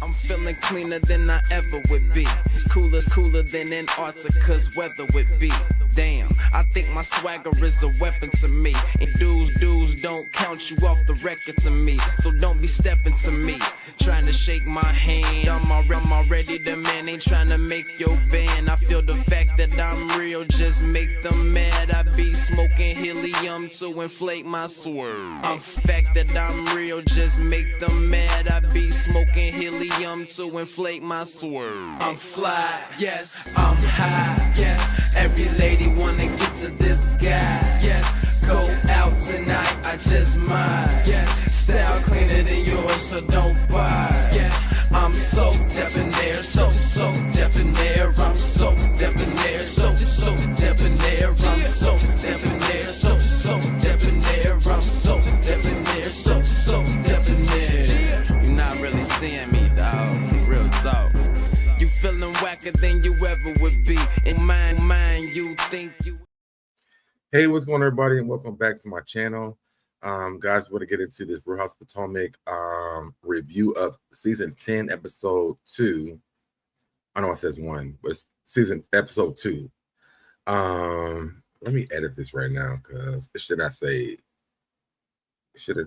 I'm feeling cleaner than I ever would be. It's cooler than Antarctica's weather would be. Damn, I think my swagger is a weapon to me. And dudes don't count you off the record to me. So don't be stepping to me, trying to shake my hand. I'm already the man, ain't trying to make your band. I feel the fact that I'm real just make them mad. I be smoking helium to inflate my swerve. The fact that I'm real just make them mad. I be smoking helium to inflate my swerve. I'm fly, yes, I'm high, yes. Every lady wanna get to this guy, yes. Go out tonight, I just might, yes. Style cleaner than yours, so don't buy, yes. I'm so debonair, so debonair. I'm so debonair, so debonair. I'm so debonair, so debonair. I'm so debonair, so debonair. You're not really seeing me, dog. Real talk. You feeling whacker than you ever would be. In mind, you think you. Hey, what's going on, everybody, and welcome back to my channel. Guys, we're going to get into this Real House of Potomac review of season 10, episode 2. I know it says 1, but it's episode 2. Let me edit this right now because it shouldn't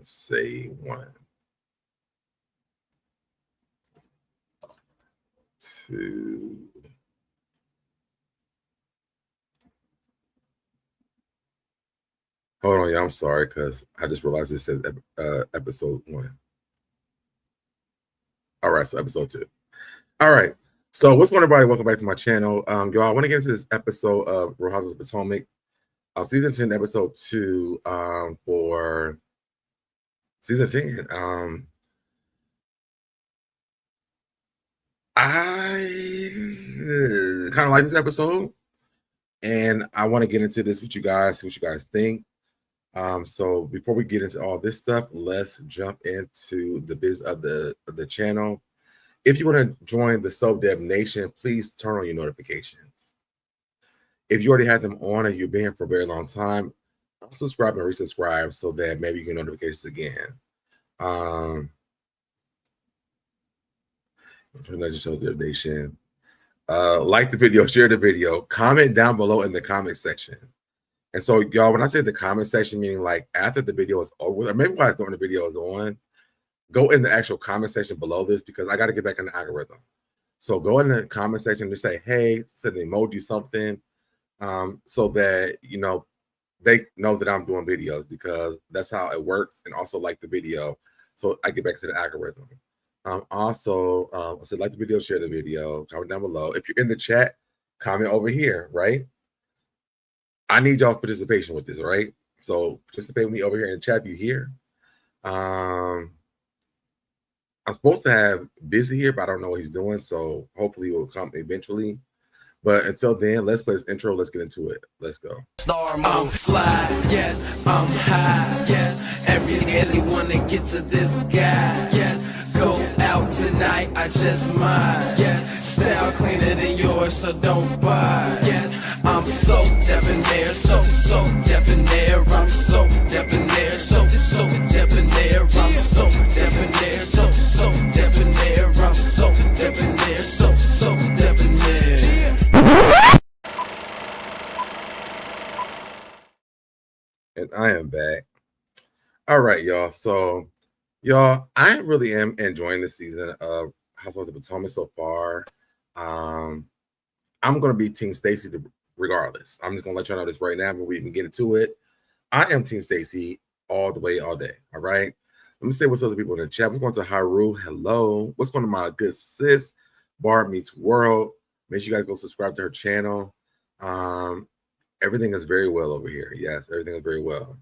say 1, 2. Hold on, y'all. I'm sorry because I just realized it says episode 1. All right, so episode 2. All right. So what's going on, everybody? Welcome back to my channel. Y'all, I want to get into this episode of Real Houses of Potomac, season 10, episode 2, for season 10. I kind of like this episode, and I want to get into this with you guys, see what you guys think. So before we get into all this stuff, let's jump into the biz of the channel. If you want to join the SoDeb Nation, please turn on your notifications. If you already have them on and you've been here for a very long time, subscribe and resubscribe so that maybe you get notifications again. SoDeb Nation. Like the video, share the video, comment down below in the comment section. And so, y'all, when I say the comment section, meaning like after the video is over, or maybe while the video is on, go in the actual comment section below this because I got to get back in the algorithm. So go in the comment section and say, hey, send an emoji, something, so that, you know, they know that I'm doing videos because that's how it works. And also like the video so I get back to the algorithm. Also, I said like the video, share the video, comment down below. If you're in the chat, comment over here, right? I need y'all's participation with this, all right? So participate with me over here in the chat if you here. I'm supposed to have Busy here, but I don't know what he's doing, so hopefully he will come eventually. But until then, let's play this intro. Let's get into it. Let's go. I'm fly, yes, I'm high, yes. Every wanna get to this guy, yes. Go out tonight, I just might, yes. Style cleaner than yours, so don't buy, yes. I'm so debonair, so debonair. I'm so debonair, so debonair. I'm so debonair, so debonair. I'm so debonair, so debonair. And I am back. All right, y'all. So, y'all, I really am enjoying the season of Housewives of Potomac so far. I'm going to be Team Stacey regardless. I'm just going to let y'all know this right now before we even get into it. I am Team Stacey all the way, all day. All right. Let me say what's up to people in the chat. We're going to Haru. Hello. What's going on, my good sis? Barb Meets World. Make sure you guys go subscribe to her channel. Everything is very well over here. Yes, everything is very well.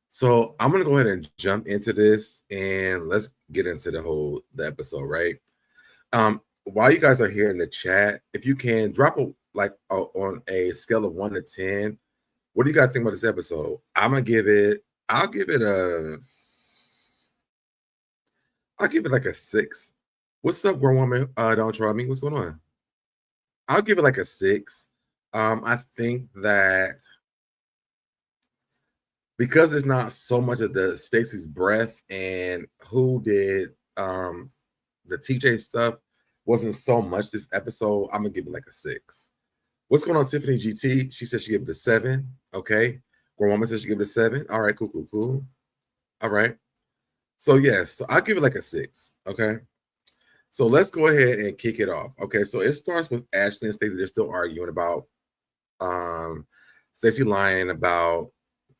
So I'm gonna go ahead and jump into this and let's get into the episode, right? While you guys are here in the chat, if you can drop on a scale of 1 to 10, what do you guys think about this episode? I'll give it like a 6. What's up, grown woman? Don't try me. What's going on? I'll give it like a 6. I think that because it's not so much of the Stacey's breath and who did the TJ stuff wasn't so much this episode, I'm gonna give it like a 6. What's going on, Tiffany GT? She said she gave it a 7. Okay. Grown woman said she gave it a 7. All right, cool. All right. So yes, so I'll give it like a 6. Okay. So let's go ahead and kick it off. Okay, so it starts with Ashley and Stacey. They're still arguing about Stacey lying about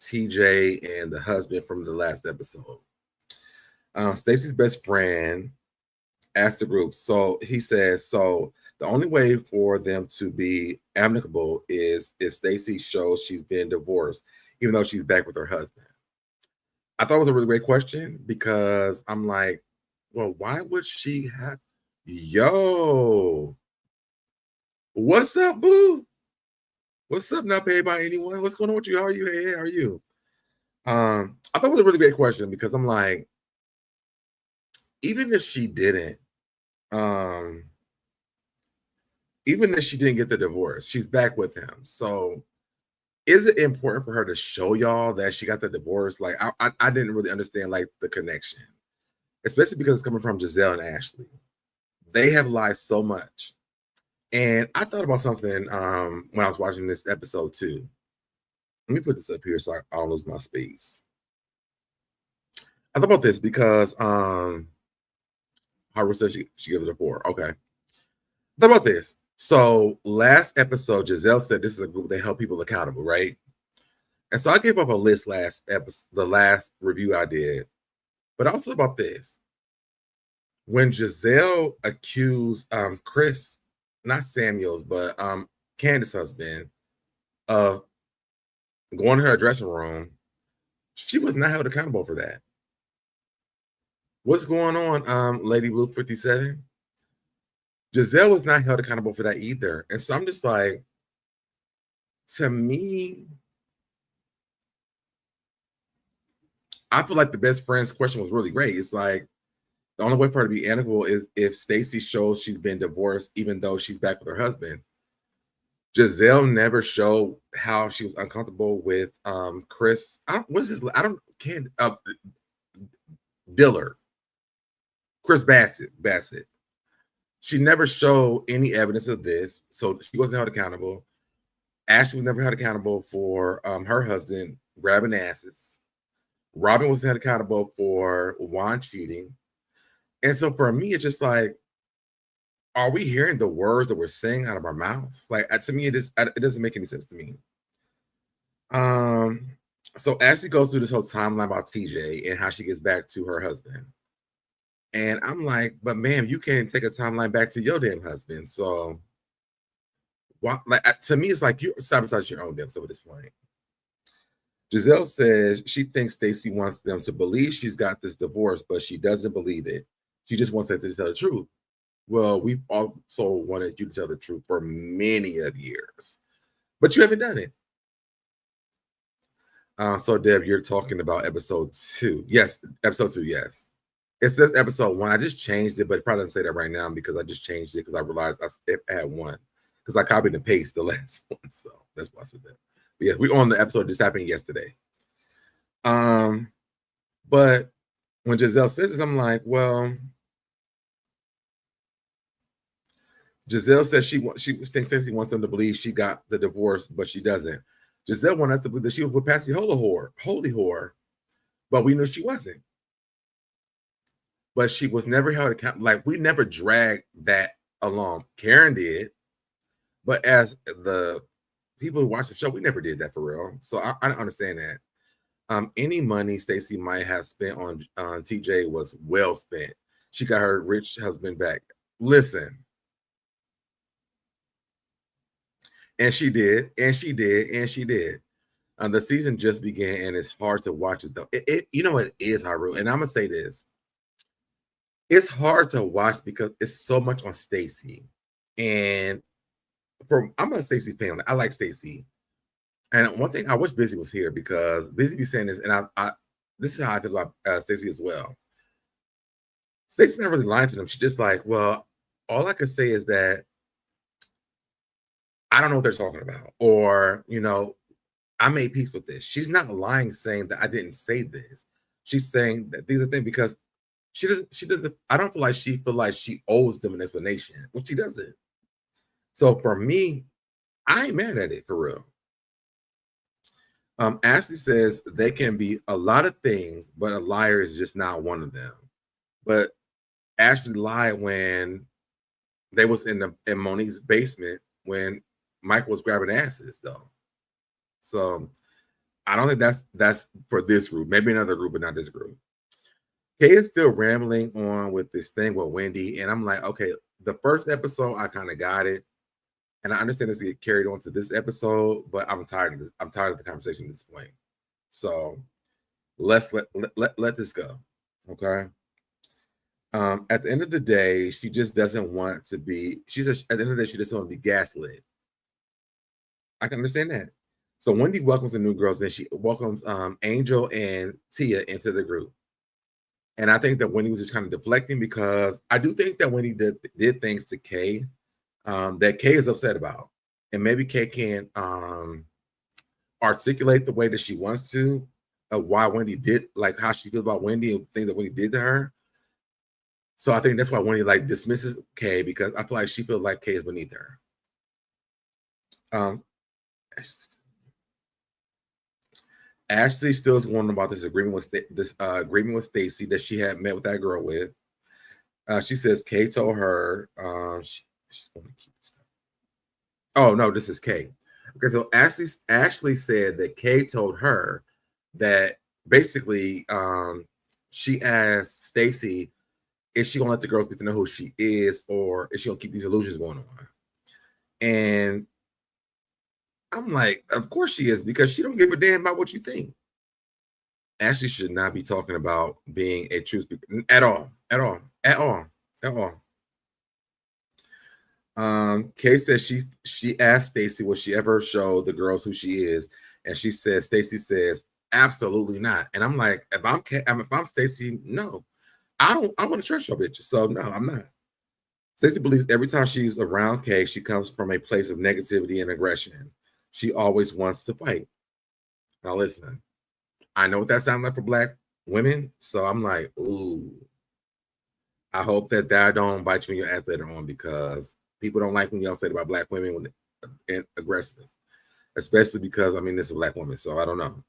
TJ and the husband from the last episode. Stacey's best friend asked the group, so he says, so the only way for them to be amicable is if Stacey shows she's been divorced, even though she's back with her husband. I thought it was a really great question because I'm like, well, why would she have? Yo, what's up, boo? What's up? Not paid by anyone. What's going on with you? How are you? Hey, how are you? I thought it was a really great question because I'm like, even if she didn't get the divorce, she's back with him. So is it important for her to show y'all that she got the divorce? Like, I didn't really understand like the connection, especially because it's coming from Zelle and Ashley. They have lied so much. And I thought about something when I was watching this episode too. Let me put this up here so I don't lose my space. I thought about this because Harvard said she gave it a 4. Okay. I thought about this. So last episode, Zelle said this is a group that help people accountable, right? And so I gave up a list the last review I did. But I also thought about this. When Zelle accused Chris, not Samuels, but Candace's husband, of going to her dressing room, she was not held accountable for that. What's going on, Lady Blue 57? Zelle was not held accountable for that either. And so I'm just like, to me, I feel like the best friend's question was really great. It's like, the only way for her to be amicable is if Stacey shows she's been divorced, even though she's back with her husband. Zelle never showed how she was uncomfortable with Chris. Diller. Chris Bassett. She never showed any evidence of this, so she wasn't held accountable. Ashley was never held accountable for her husband grabbing asses. Robin wasn't held accountable for Juan cheating. And so for me, it's just like, are we hearing the words that we're saying out of our mouths? Like, to me, it doesn't make any sense to me. So Ashley goes through this whole timeline about TJ and how she gets back to her husband. And I'm like, but ma'am, you can't take a timeline back to your damn husband. So why, like, to me, it's like you sabotage your own damn self at this point. Zelle says she thinks Stacey wants them to believe she's got this divorce, but she doesn't believe it. She just wants them to tell the truth. Well, we've also wanted you to tell the truth for many of years, but you haven't done it. So Deb, you're talking about episode 2. Yes, episode 2, yes. It says episode 1. I just changed it, but it probably doesn't say that right now because I just changed it because I realized I had one because I copied and pasted the last one. So that's why I said that. But yeah, we're on the episode just happened yesterday. But when Zelle says this, I'm like, well, Zelle says she thinks Stacey wants them to believe she got the divorce, but she doesn't. Zelle wanted us to believe that she was with Patsy holy whore, but we knew she wasn't. But she was never held accountable. Like, we never dragged that along. Karen did, but as the people who watch the show, we never did that for real. So I don't understand that. Any money Stacey might have spent on TJ was well spent. She got her rich husband back. Listen. And she did. The season just began, and it's hard to watch it though. You know what it is, Haru, and I'm gonna say this. It's hard to watch because it's so much on Stacey. And I'm a Stacey fan. I like Stacey. And one thing I wish Busy was here because Busy be saying this, and I this is how I feel about Stacey as well. Stacey's not really lying to them. She's just like, well, all I can say is that I don't know what they're talking about, or I made peace with this. She's not lying, saying that I didn't say this. She's saying that these are things because She doesn't. I don't feel like she owes them an explanation. Well, she doesn't. So for me, I ain't mad at it for real. Ashley says they can be a lot of things, but a liar is just not one of them. But Ashley lied when they was in Monique's basement when Michael was grabbing asses, though. So I don't think that's for this group. Maybe another group, but not this group. Kay is still rambling on with this thing with Wendy, and I'm like, okay, the first episode I kind of got it, and I understand this get carried on to this episode, but I'm tired of this. I'm tired of the conversation at this point. So let's let this go. Okay. At the end of the day, she just doesn't want to be. She says at the end of the day, she just want to be gaslit. I can understand that. So Wendy welcomes the new girls, and she welcomes Angel and Tia into the group. And I think that Wendy was just kind of deflecting because I do think that Wendy did things to Kay that Kay is upset about. And maybe Kay can articulate the way that she wants to of why Wendy did, like how she feels about Wendy and things that Wendy did to her. So I think that's why Wendy like dismisses Kay because I feel like she feels like Kay is beneath her. Ashley still is going about this agreement with Stacey that she had met with that girl with. She says Kay told her she's going to keep this. Oh no, this is Kay. Okay, so Ashley said that Kay told her that basically she asked Stacey, is she gonna let the girls get to know who she is, or is she gonna keep these illusions going on? And I'm like, of course she is, because she don't give a damn about what you think. Ashley should not be talking about being a truth speaker at all. Kay says she asked Stacey will she ever show the girls who she is, and Stacey says absolutely not. And I'm like, if I'm Stacey, no, I want to trust your bitches. So no, I'm not. Stacey believes every time she's around Kay, she comes from a place of negativity and aggression. She always wants to fight. Now listen, I know what that sounds like for Black women, so I'm like, ooh, I hope that don't bite you in your ass later on, because people don't like when y'all say it about Black women when aggressive, especially because I mean this is a Black woman, so I don't know.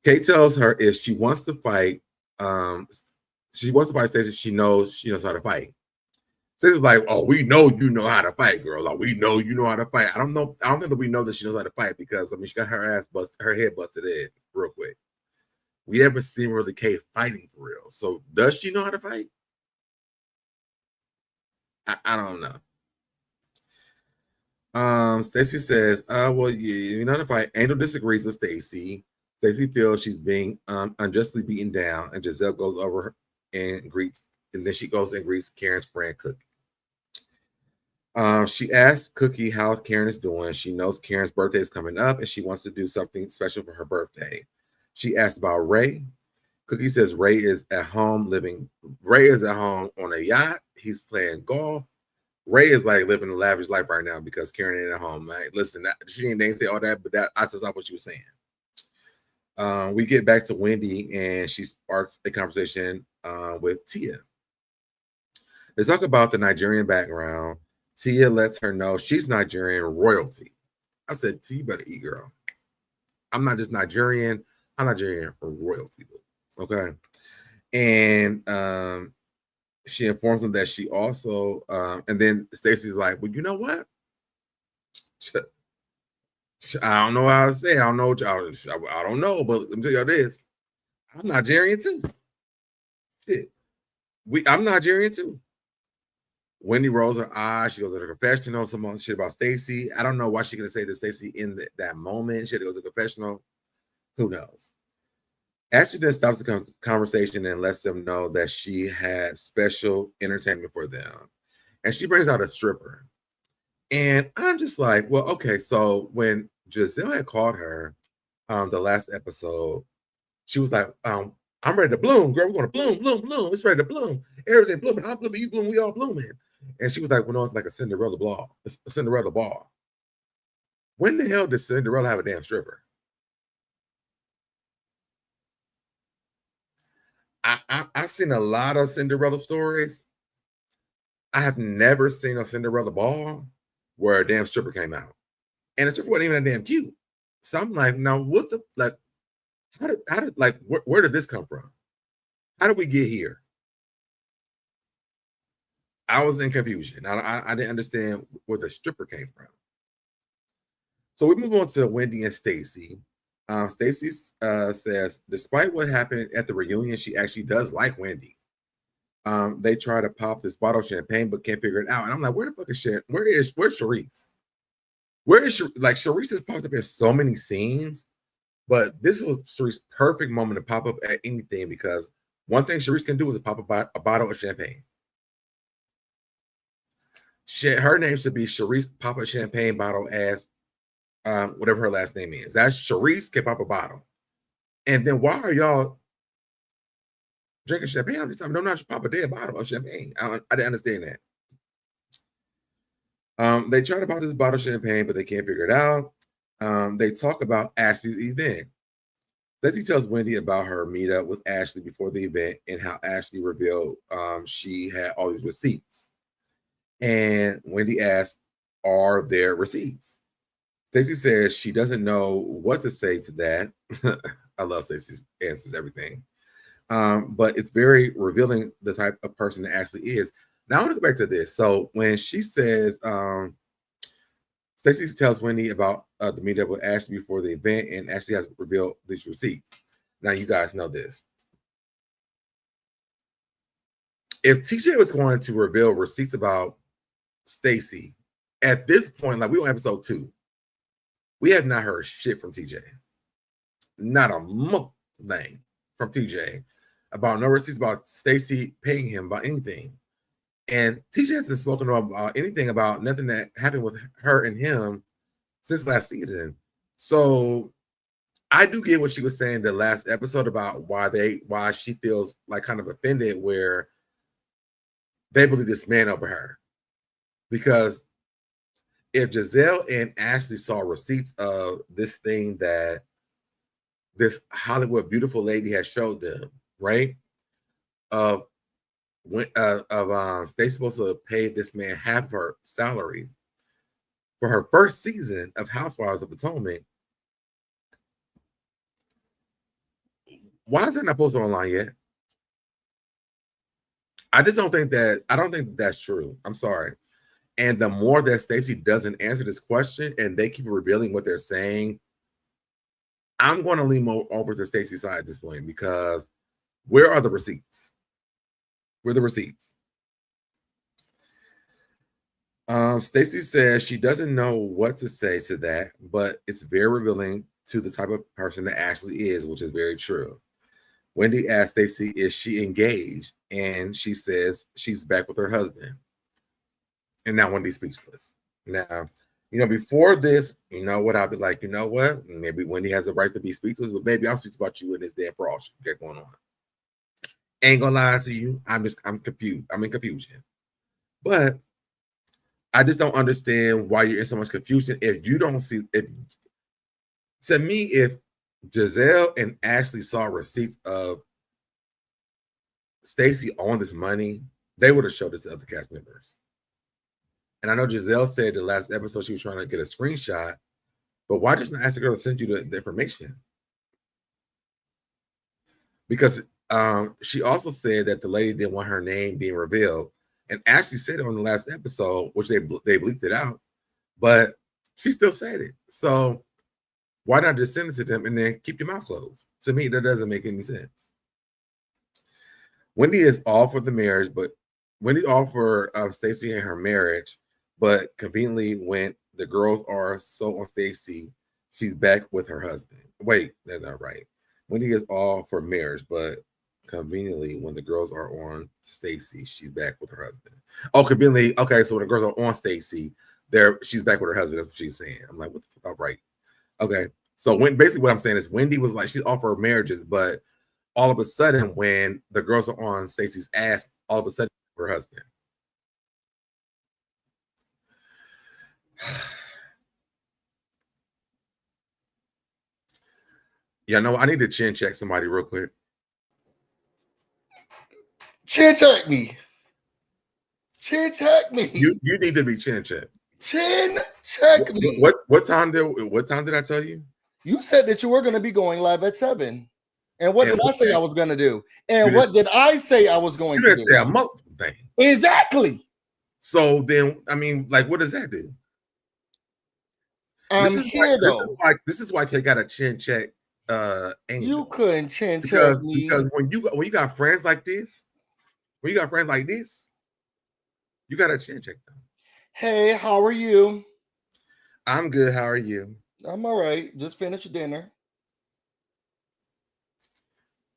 Kay tells her if she wants to fight, Stacey. She knows how to fight. Stacey's like, oh, we know you know how to fight, girl. Like, we know you know how to fight. I don't think that we know that she knows how to fight, because I mean she got her head busted in real quick. We haven't seen really Kay fighting for real. So does she know how to fight? I don't know. Stacey says, well, you know how to fight. Angel disagrees with Stacey. Stacey feels she's being unjustly beaten down, and Giselle goes over her and then she goes and greets Karen's friend Cookie. She asks Cookie how Karen is doing. She knows Karen's birthday is coming up, and she wants to do something special for her birthday. She asks about Ray. Cookie says Ray is at home on a yacht. He's playing golf. Ray is like living a lavish life right now because Karen ain't at home. Right? Listen, she didn't say all that, but that's not what she was saying. We get back to Wendy, and she sparks a conversation with Tia. They talk about the Nigerian background. Tia lets her know she's Nigerian royalty. I said, Tia, you better eat, girl. I'm not just Nigerian. I'm Nigerian royalty. Okay. And she informs him that she also, and then Stacey's like, well, you know what? I don't know how to say it. I don't know. I don't know, but let me tell y'all this. I'm Nigerian too. Shit. I'm Nigerian too. Wendy rolls her eyes. She goes to her confessional. Some shit about Stacey. I don't know why she gonna say to Stacey in that moment. She goes to confessional. Who knows? Ashley then stops the conversation and lets them know that she had special entertainment for them. And she brings out a stripper. And I'm just like, well, okay. So when Giselle had called her the last episode, she was like, I'm ready to bloom, girl. We're going to bloom, bloom, bloom. It's ready to bloom. Everything blooming. I'm blooming, you bloom, we all blooming. And she was like, well, no, it's like a Cinderella ball. It's a Cinderella ball. When the hell does Cinderella have a damn stripper? I've seen a lot of Cinderella stories. I have never seen a Cinderella ball where a damn stripper came out, and the stripper wasn't even that damn cute. So I'm like, now what the like? How did like where did this come from? How did we get here? I was in confusion. I didn't understand where the stripper came from. So we move on to Wendy and Stacey. Stacey says, despite what happened at the reunion, she actually does like Wendy. They try to pop this bottle of champagne, but can't figure it out. And I'm like, where the fuck is Sharon? Where's Charisse? Where is like Charisse has popped up in so many scenes, but this was Charisse's perfect moment to pop up at anything because one thing Charisse can do is pop a bottle of champagne. Her name should be Charisse Pop a Champagne Bottle as whatever her last name is. That's Charisse can pop a bottle. And then why are y'all drinking champagne all this time? Don't not pop a dead bottle of champagne. I didn't understand that. They try to pop this bottle of champagne, but they can't figure it out. They talk about Ashley's event. Stacey tells Wendy about her meetup with Ashley before the event and how Ashley revealed she had all these receipts. And Wendy asks, are there receipts? Stacey says she doesn't know what to say to that. I love Stacey's answers, everything. But it's very revealing the type of person that Ashley is. Now I want to go back to this. So when she says, Stacey tells Wendy about the meetup with Ashley before the event, and Ashley has revealed these receipts. Now you guys know this. If TJ was going to reveal receipts about Stacey at this point, like we on episode 2, we have not heard shit from TJ. Not a thing from TJ about no receipts about Stacey paying him about anything. And TJ hasn't spoken about anything about nothing that happened with her and him since last season. So I do get what she was saying the last episode about why she feels like kind of offended where they believe this man over her. Because if Giselle and Ashley saw receipts of this thing that this Hollywood beautiful lady has showed them, right? Stacey supposed to pay this man half her salary for her first season of Housewives of Potomac. Why is that not posted online yet? I don't think that's true. I'm sorry. And the more that Stacey doesn't answer this question and they keep revealing what they're saying, I'm going to lean more over to Stacey's side at this point because where are the receipts? Where are the receipts? Stacey says she doesn't know what to say to that, but it's very revealing to the type of person that Ashley is, which is very true. Wendy asked Stacey, is she engaged? And she says she's back with her husband. And now Wendy's speechless. Now, before this, I'd be like, maybe Wendy has a right to be speechless, but baby, I'll speak about you in this damn fraud you got going on. Ain't gonna lie to you. I'm confused. I'm in confusion. But I just don't understand why you're in so much confusion if you don't see to me, if Giselle and Ashley saw receipts of Stacey on this money, they would have showed it to other cast members. And I know Giselle said the last episode she was trying to get a screenshot, but why just not ask the girl to send you the information? Because she also said that the lady didn't want her name being revealed. And Ashley said it on the last episode, which they bleeped it out, but she still said it. So why not just send it to them and then keep your mouth closed? To me, that doesn't make any sense. Wendy is all for the marriage, but Wendy's all for Stacey and her marriage, but conveniently when the girls are so on Stacey, she's back with her husband. Wait, that's not right. Wendy is all for marriage, but conveniently when the girls are on Stacey, she's back with her husband. Oh, conveniently, okay, so when the girls are on Stacey, she's back with her husband. That's what she's saying. I'm like, what the fuck? All right. Okay. So basically what I'm saying is Wendy was like, she's all for marriages, but all of a sudden when the girls are on Stacey's ass, all of a sudden her husband. Yeah, no, I need to chin check somebody real quick. Chin check me. Chin check me. You need to be chin checked. Chin check me. What time did I tell you? You said that you were going to be going live at 7. And what did I say I was going to do? And what did I say I was going to do? You didn't say a multiple thing. Exactly. So then, I mean, like, what does that do? I'm here though. This is why Kate got a chin check. Angel. You couldn't chin check me because when you got friends like this, you got a chin check them. Hey, how are you? I'm good. How are you? I'm all right. Just finished dinner.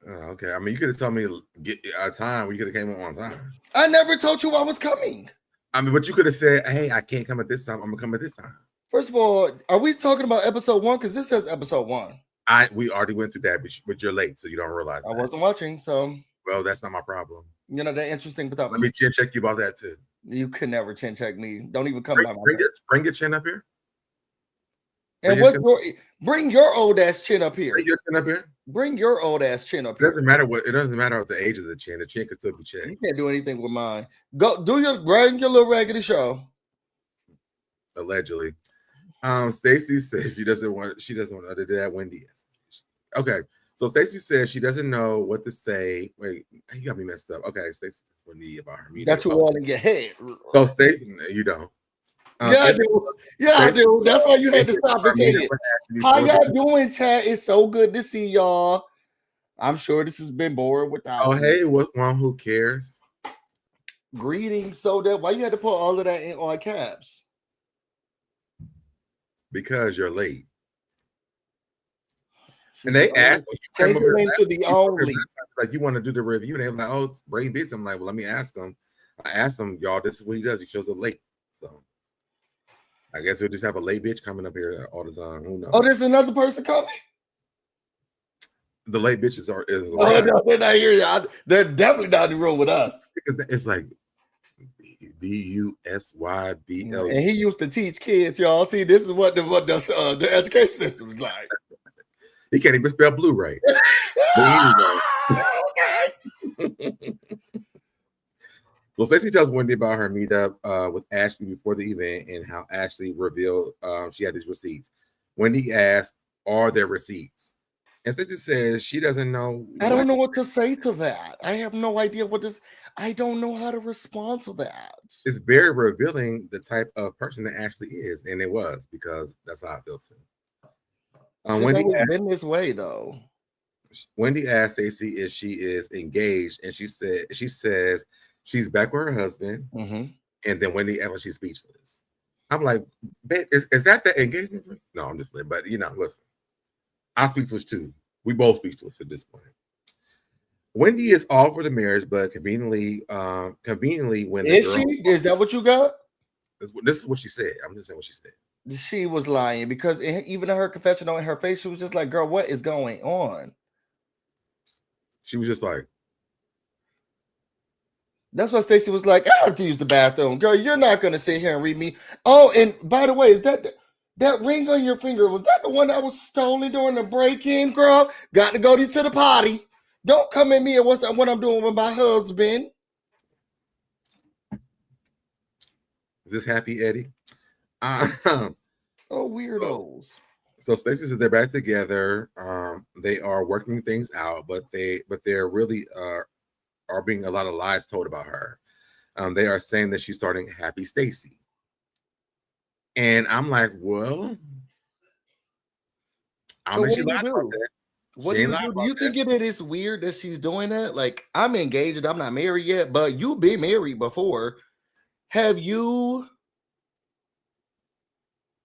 Okay. I mean, you could have told me get a time. We could have came on time. I never told you I was coming. I mean, but you could have said, "Hey, I can't come at this time. I'm gonna come at this time." First of all, are we talking about episode 1? Because this says episode 1. We already went through that, but you're late, so you don't realize. I wasn't watching, so. Well, that's not my problem. You know that interesting without Let me chin check you about that too. You could never chin check me. Don't even come by my bring your chin up here. Bring your old ass chin up here. Bring your chin up here. Bring your old ass chin up here. It doesn't matter what the age of the chin. The chin can still be checked. You can't do anything with mine. Go do your little raggedy show. Allegedly. Stacey said she doesn't want to do that. Wendy. Okay. So Stacey says she doesn't know what to say. Wait, you got me messed up. Okay, Stacey Wendy about her meeting. Got you all in your head. So Stacey, you don't. I do. I do. That's why you had to stop and say it. How y'all doing, chat? It's so good to see y'all. I'm sure this has been boring without. Oh, hey, what one? Who cares? Greetings, SoDeb. Why you had to put all of that in all caps? Because you're late. And they asked, change your name to the only. Like, you want to do the review? And they were like, oh, Brain Beats. I'm like, well, let me ask him. I asked him, y'all, this is what he does. He shows up late. So I guess we'll just have a late bitch coming up here all the time. Who knows? Oh, there's another person coming? The late bitches are. Oh, no, they're not here. They're definitely not in the room with us. It's like BUSYBL. And he used to teach kids, y'all. See, this is what the education system is like. He can't even spell blue right. So Stacey tells Wendy about her meetup with Ashley before the event and how Ashley revealed she had these receipts. Wendy asked, "Are there receipts?" And Stacey says she doesn't know. I don't know what to say to that. I have no idea what this. I don't know how to respond to that. It's very revealing the type of person that Ashley is, and it was because that's how I feel too. Wendy been this way though. Wendy asked Stacey if she is engaged, and she says she's back with her husband. Mm-hmm. And then Wendy acts like she's speechless. I'm like, is that the engagement ring? No, I'm just kidding. But listen, I'm speechless too. We both speechless at this point. Wendy is all for the marriage, but conveniently, when is she? Is that what you got? This is what she said. I'm just saying what she said. She was lying because even in her confessional in her face, she was just like, girl, what is going on? She was just like, that's why Stacey was like, I have to use the bathroom. Girl, you're not going to sit here and read me. Oh, and by the way, is that ring on your finger? Was that the one that was stolen during the break-in, girl? Got to go to the potty. Don't come at me and what I'm doing with my husband. Is this Happy Eddie? Oh, weirdos. So Stacey said they're back together. They are working things out, but they're really are being a lot of lies told about her. They are saying that she's starting Happy Stacey. And I'm like, well, I mean, she lied about that. What do you do? Do you think it is weird that she's doing that? Like, I'm engaged, I'm not married yet, but you've been married before.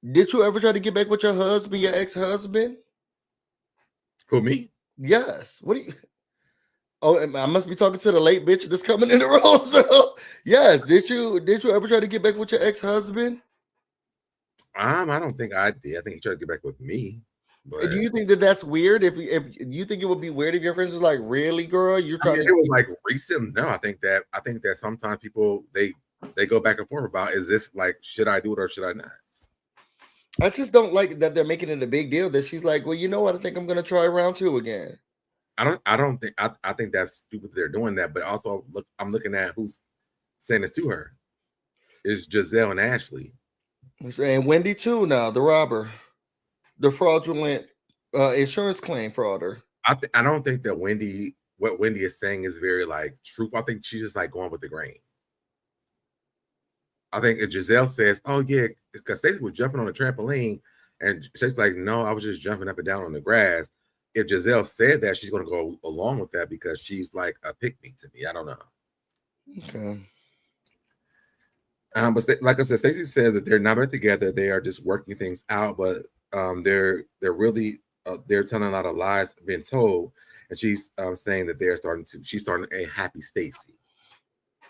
Did you ever try to get back with your husband, your ex-husband? Who, me? Yes. What do you? Oh, I must be talking to the late bitch that's coming in the room. So, yes. Did you ever try to get back with your ex-husband? I don't think I did. I think he tried to get back with me. But do you think that's weird? If you think it would be weird if your friends was like, really, girl, you're trying to? It was like recent. No, I think that sometimes people they go back and forth about, is this like, should I do it or should I not? I just don't like that they're making it a big deal that she's like, well, you know what? I think I'm going to try round 2 again. I think that's stupid they're doing that, but also I'm looking at who's saying this to her. It's Giselle and Ashley. And Wendy too now, the robber, the fraudulent insurance claim frauder. I don't think that what Wendy is saying is very like truth. I think she's just like going with the grain. I think if Giselle says, "Oh yeah," because Stacey was jumping on a trampoline, and she's like, "No, I was just jumping up and down on the grass." If Giselle said that, she's going to go along with that because she's like a pick-me to me. I don't know. Okay. But like I said, Stacey said that they're not together. They are just working things out, but they're really they're telling a lot of lies being told, and she's saying that she's starting a happy Stacey.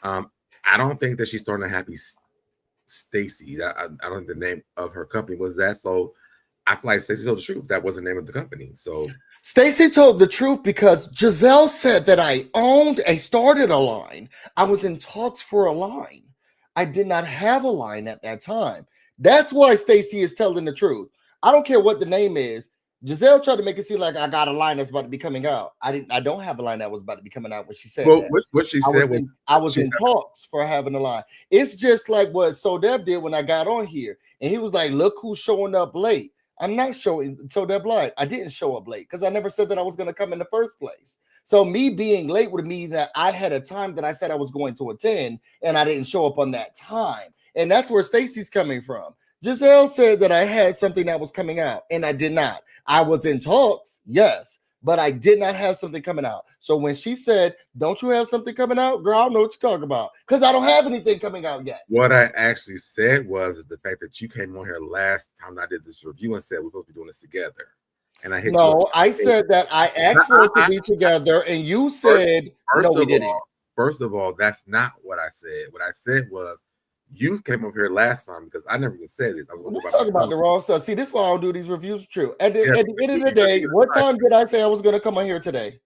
I don't think that she's starting a happy Stacey. I don't think the name of her company was that. So I feel like Stacey told the truth. That was the name of the company. So Stacey told the truth because Giselle said that I started a line. I was in talks for a line. I did not have a line at that time. That's why Stacey is telling the truth. I don't care what the name is. Giselle tried to make it seem like I got a line that's about to be coming out. I don't have a line that was about to be coming out when she said that. What she said was I was in talks for having a line. It's just like what SoDeb did when I got on here. And he was like, look who's showing up late. I'm not showing SoDeb late. I didn't show up late because I never said that I was going to come in the first place. So me being late would mean that I had a time that I said I was going to attend and I didn't show up on that time. And that's where Stacey's coming from. Giselle said that I had something that was coming out and I did not. I was in talks, yes, but I did not have something coming out. So when she said, don't you have something coming out? Girl, I don't know what you're talking about because I don't have anything coming out yet. What I actually said was the fact that you came on here last time I did this review and said we're supposed to be doing this together. And I hit I said that I asked for it to be together, and you said, no, we didn't. First of all, that's not what I said. What I said was you came up here last time because I never even said this. We're talking about the wrong stuff. See, this is why I don't do these reviews. True. At the end of the day, what time did I say I was going to come on here today?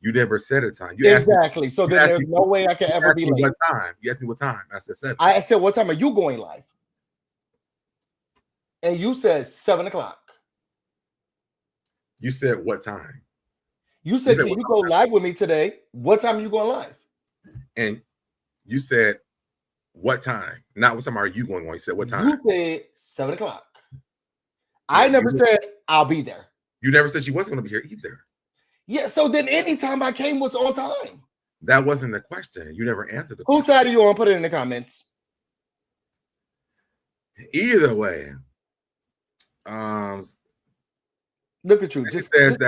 You never said a time. Exactly. So then there's no way I can ever be late. What time? You asked me what time. I said 7. I said, what time are you going live? And you said 7 o'clock. You said what time? You said, can you go live with me today? What time are you going live? And you said, what time? Not what time are you going on? You said, what time? You said 7 o'clock. I never said I'll be there. You never said she wasn't going to be here either. Yeah, so then anytime I came was on time. That wasn't the question. You never answered the question. Whose side are you on? Put it in the comments. Either way. Look at you. Stacey said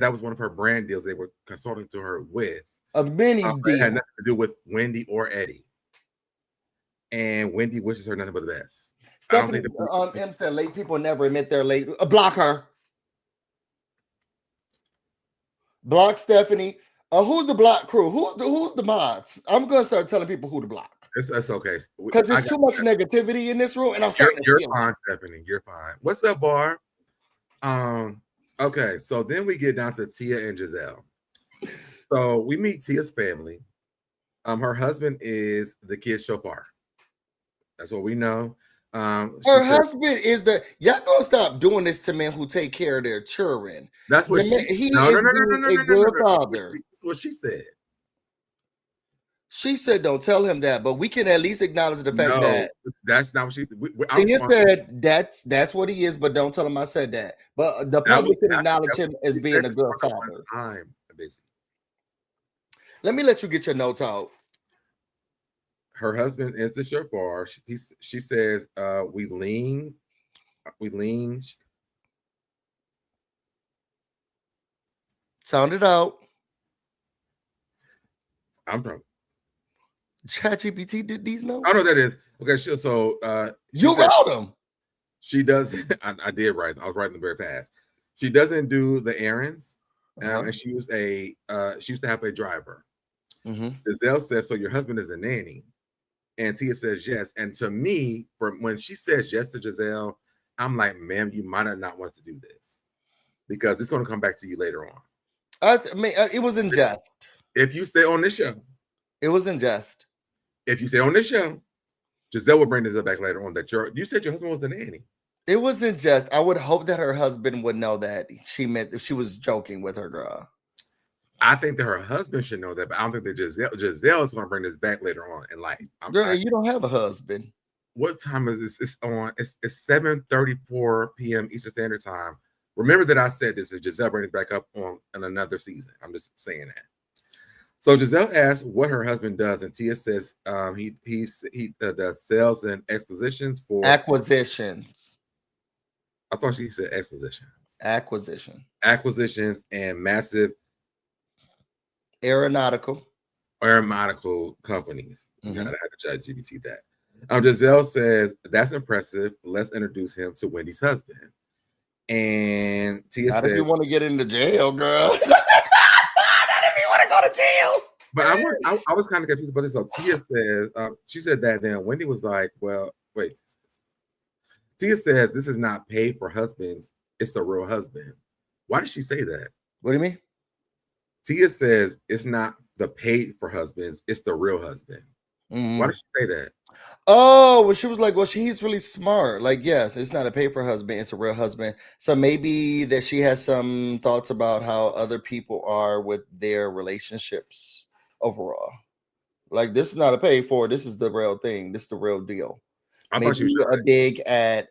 that was one of her brand deals they were consulting to her with. A mini deal. It had nothing to do with Wendy or Eddie. And Wendy wishes her nothing but the best. Stephanie M said late people never admit they're late. Block her. Block Stephanie. Who's the block crew? Who's the mods? I'm gonna start telling people who to block. That's okay. Because there's too much negativity in this room, and I'm starting. You're fine, Stephanie. You're fine. What's up, Bar? Okay, so then we get down to Tia and Giselle. So we meet Tia's family. Her husband is the kid's chauffeur. That's what we know. Her husband is y'all gonna stop doing this to men who take care of their children. That's what he is a good father. That's what she said. She said, "Don't tell him that," but we can at least acknowledge the fact that that's not what she. Tia said that's what he is, but don't tell him I said that. But the public can acknowledge him as being a good father. Let me let you get your notes out. Her husband is the chauffeur. She says, we lean. Sound it out. I'm drunk. ChatGPT did these notes? I know that is. Okay, so you wrote them. She does. I did write. I was writing them very fast. She doesn't do the errands. And she used she used to have a driver. Giselle says, so your husband is a nanny. And Tia says yes. And to me, when she says yes to Giselle, I'm like, ma'am, you might not want to do this because it's going to come back to you later on. It was in jest. If you stay on this show, it was in jest. If you stay on this show, Giselle will bring this up back later on. That you said your husband was a nanny. It wasn't just. I would hope that her husband would know that she meant if she was joking with her girl. I think that her husband should know that, but I don't think that Giselle is going to bring this back later on in life. Girl, you don't have a husband. What time is this? It's on. It's 7:34 p.m. Eastern Standard Time. Remember that I said this is Giselle bringing it back up on in another season. I'm just saying that. So Giselle asks what her husband does, and Tia says he does sales and expositions for Acquisitions. I thought she said expositions. Acquisitions And massive aeronautical companies. You gotta have to try to GPT that. Giselle says that's impressive. Let's introduce him to Wendy's husband. And Tia says, if you want to get into jail, girl. Not if you want to go to jail. But I was kind of confused about this. So Tia says, she said that then Wendy was like, well, wait. Tia says this is not paid for husbands, it's the real husband. Why did she say that? What do you mean? Tia says it's not the paid for husbands, it's the real husband. Why did she say that? Oh, well, she was like, well, he's really smart. Like, yes, it's not a pay for husband, it's a real husband. So maybe that she has some thoughts about how other people are with their relationships overall. Like, this is not a pay for, this is the real thing. This is the real deal. Maybe a dig at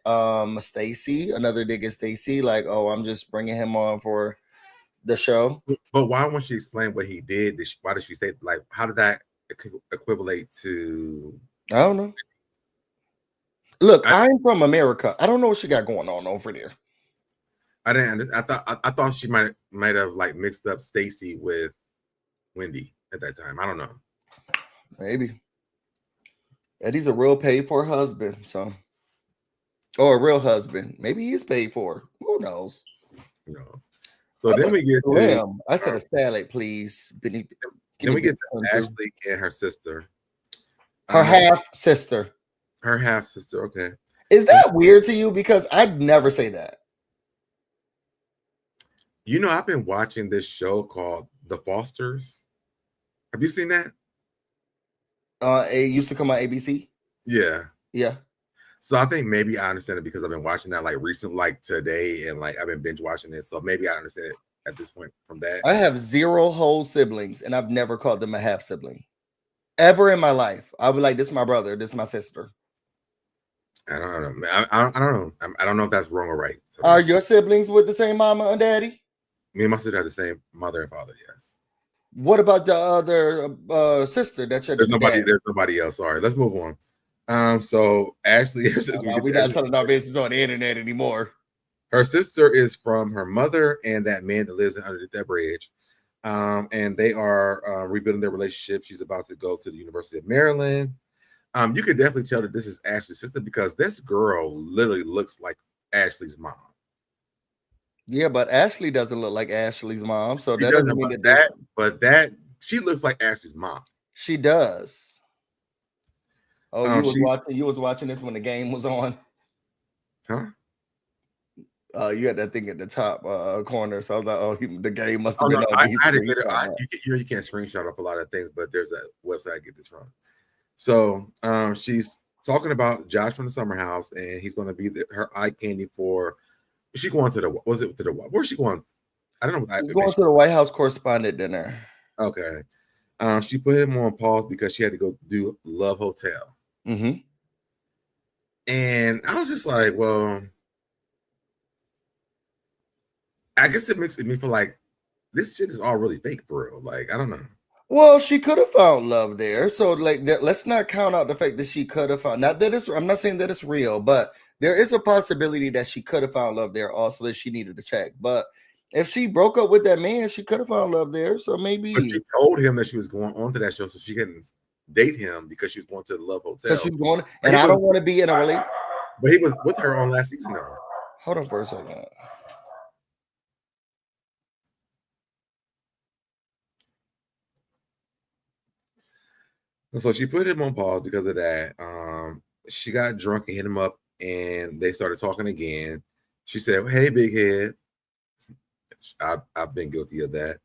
Stacey, another dig at Stacey, like, oh, I'm just bringing him on for the show. But why won't she explain what he did? Why did she say, like, how did that equivalent to? I don't know. Look, I'm from America. I don't know what she got going on over there. I didn't. I thought she might have like mixed up Stacey with Wendy at that time. I don't know. Maybe. Eddie's a real paid for husband, so or a real husband. Maybe he's paid for. Who knows? Who knows? So then we get to. I said a salad, please. Then we get to Ashley and her sister. Her half sister. Her half sister. Okay. Is that weird to you? Because I'd never say that. You know, I've been watching this show called The Fosters. Have you seen that? It used to come on ABC. Yeah. Yeah. So I think maybe I understand it because I've been watching that like recently, like today, and like I've been binge watching it. So maybe I understand it at this point from that. I have 0 whole siblings, and I've never called them a half sibling ever in my life. I would like, this is my brother, this is my sister. I don't know. I don't know. I don't know if that's wrong or right. So are your siblings with the same mama and daddy? Me and my sister have the same mother and father. Yes. What about the other sister? There's nobody else. Sorry. Let's move on. So Ashley, we're not telling our business on the internet anymore. Her sister is from her mother and that man that lives underneath that bridge. And they are rebuilding their relationship. She's about to go to the University of Maryland. You could definitely tell that this is Ashley's sister because this girl literally looks like Ashley's mom. Yeah, but Ashley doesn't look like Ashley's mom, so that doesn't mean that. But that she looks like Ashley's mom. She does. Oh, you was watching this when the game was on, huh? You had that thing at the top corner, so I was like, "Oh, the game must have been." No, I had a video. You can't screenshot off a lot of things, but there's a website I get this from. So, she's talking about Josh from the summer house, and he's going to be her eye candy for. Is she going to the? Was it to the? Where's she going? I don't know. She's going to the White House correspondent dinner. Okay. She put him on pause because she had to go do Love Hotel. Mm-hmm. And I was just like, well, I guess it makes me feel like this shit is all really fake for real. Like, I don't know. Well, she could have found love there. So, like, let's not count out the fact that she could have found. Not that I'm not saying that it's real, but there is a possibility that she could have found love there. Also, that she needed to check. But if she broke up with that man, she could have found love there. So maybe. But she told him that she was going on to that show, so she couldn't date him because she was going to the Love Hotel. She's going, and I don't want to be in a relationship. But he was with her on last season, though. Hold on for a second. So she put him on pause because of that. She got drunk and hit him up, and they started talking again. She said, "Hey, big head." I've been guilty of that.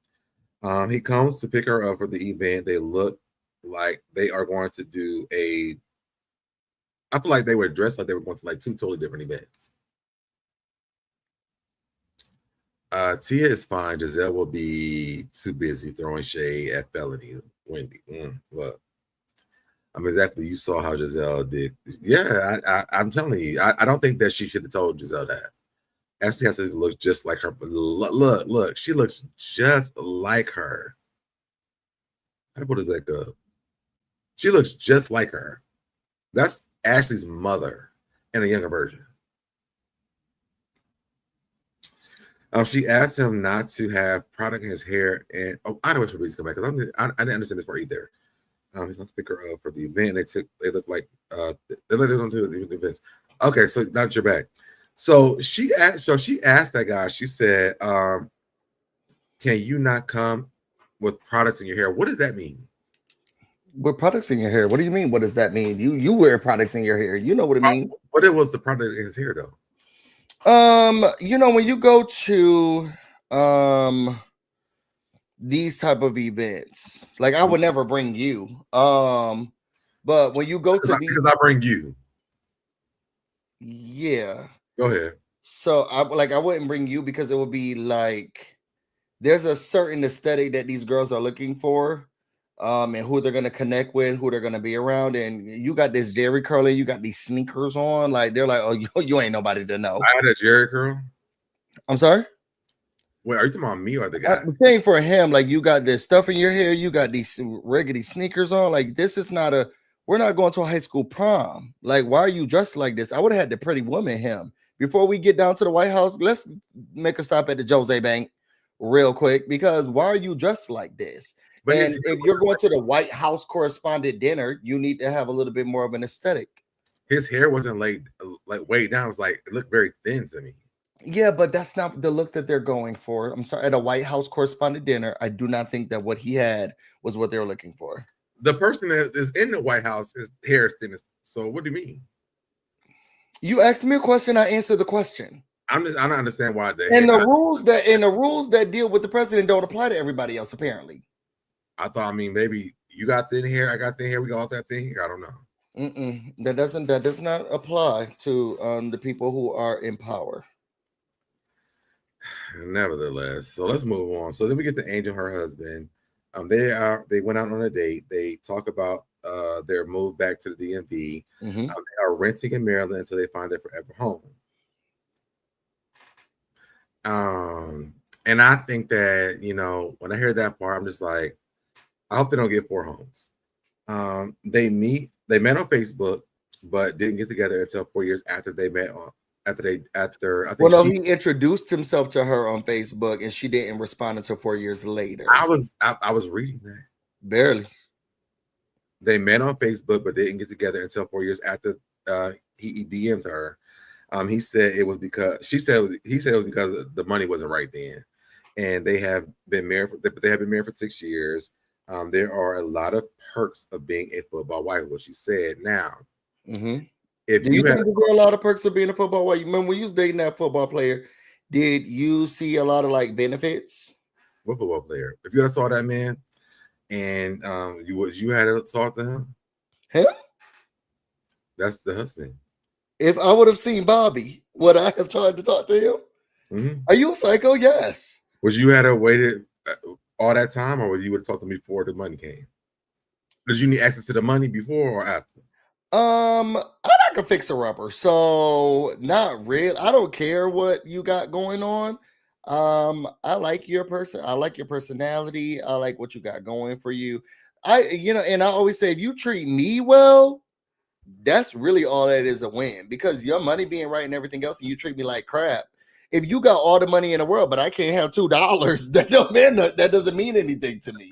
He comes to pick her up for the event. They look like they are going to do I feel like they were dressed like they were going to like 2 totally different events. Tia is fine. Giselle will be too busy throwing shade at Felony. Wendy, look, I mean, exactly. You saw how Giselle did. Yeah, I'm telling you, I don't think that she should have told Giselle that. Ashley has to look just like her. But look, she looks just like her. How to put it back up? She looks just like her. That's Ashley's mother in a younger version. She asked him not to have product in his hair, and I know what Fabrice come back because I didn't understand this part either. He wants to pick her up for the event. They look like they look going to the events. Okay, so now that you're back. So she asked that guy. She said, "Can you not come with products in your hair?" What does that mean? With products in your hair? What do you mean? What does that mean? You wear products in your hair. You know what it means. What it was the product in his hair though? When you go to these type of events, like I would never bring you. But when you go to because I bring you. Yeah. Go ahead. So I wouldn't bring you because it would be like there's a certain aesthetic that these girls are looking for. And who they're gonna connect with, who they're gonna be around, and you got this Jerry curl, you got these sneakers on, like they're like, oh, you ain't nobody to know. I had a Jerry curl. I'm sorry. Wait, are you talking about me or the guy? I'm saying for him, like you got this stuff in your hair, you got these regular sneakers on. Like this is not we're not going to a high school prom. Like, why are you dressed like this? I would have had the pretty woman him. Before we get down to the White House, let's make a stop at the Jose Bank real quick, because why are you dressed like this? But and if you're going to the White House correspondent dinner, you need to have a little bit more of an aesthetic. His hair wasn't like way down. It was like, it looked very thin to me. Yeah, but that's not the look that they're going for. I'm sorry. At a White House correspondent dinner, I do not think that what he had was what they were looking for. The person that is in the White House, his hair is thin. So what do you mean? You asked me a question, I answered the question. I don't understand why they the rules that deal with the president don't apply to everybody else, apparently. I thought, maybe you got thin hair, I got thin hair, we got all that thin hair. I don't know. That does not apply to the people who are in power. Nevertheless, so let's move on. So then we get to Angel, her husband. They went out on a date. They talk about their move back to the DMV. Mm-hmm. They are renting in Maryland until they find their forever home. And I think that, when I hear that part, I'm just like, I hope they don't get 4 homes. They met on Facebook, but didn't get together until 4 years after they met he introduced himself to her on Facebook and she didn't respond until 4 years later. I was reading that. Barely. They met on Facebook, but they didn't get together until 4 years after he DM'd her. He said it was because he said it was because the money wasn't right then. And they have been married for 6 years. There are a lot of perks of being a football wife, what she said. Now, if do you think there were a lot of perks of being a football wife? You remember when you was dating that football player, did you see a lot of benefits? What football player? If you had saw that man and you had to talk to him? Him? That's the husband. If I would have seen Bobby, would I have tried to talk to him? Mm-hmm. Are you a psycho? Yes. Would you have waited all that time, or would you have talked to him before the money came? Did you need access to the money before or after? I'm like a fixer-upper, so not real. I don't care what you got going on. I like your person. I like your personality. I like what you got going for you. And I always say, if you treat me well, that's really all that is a win, because your money being right and everything else, and you treat me like crap. If you got all the money in the world, but I can't have $2, that doesn't mean anything to me.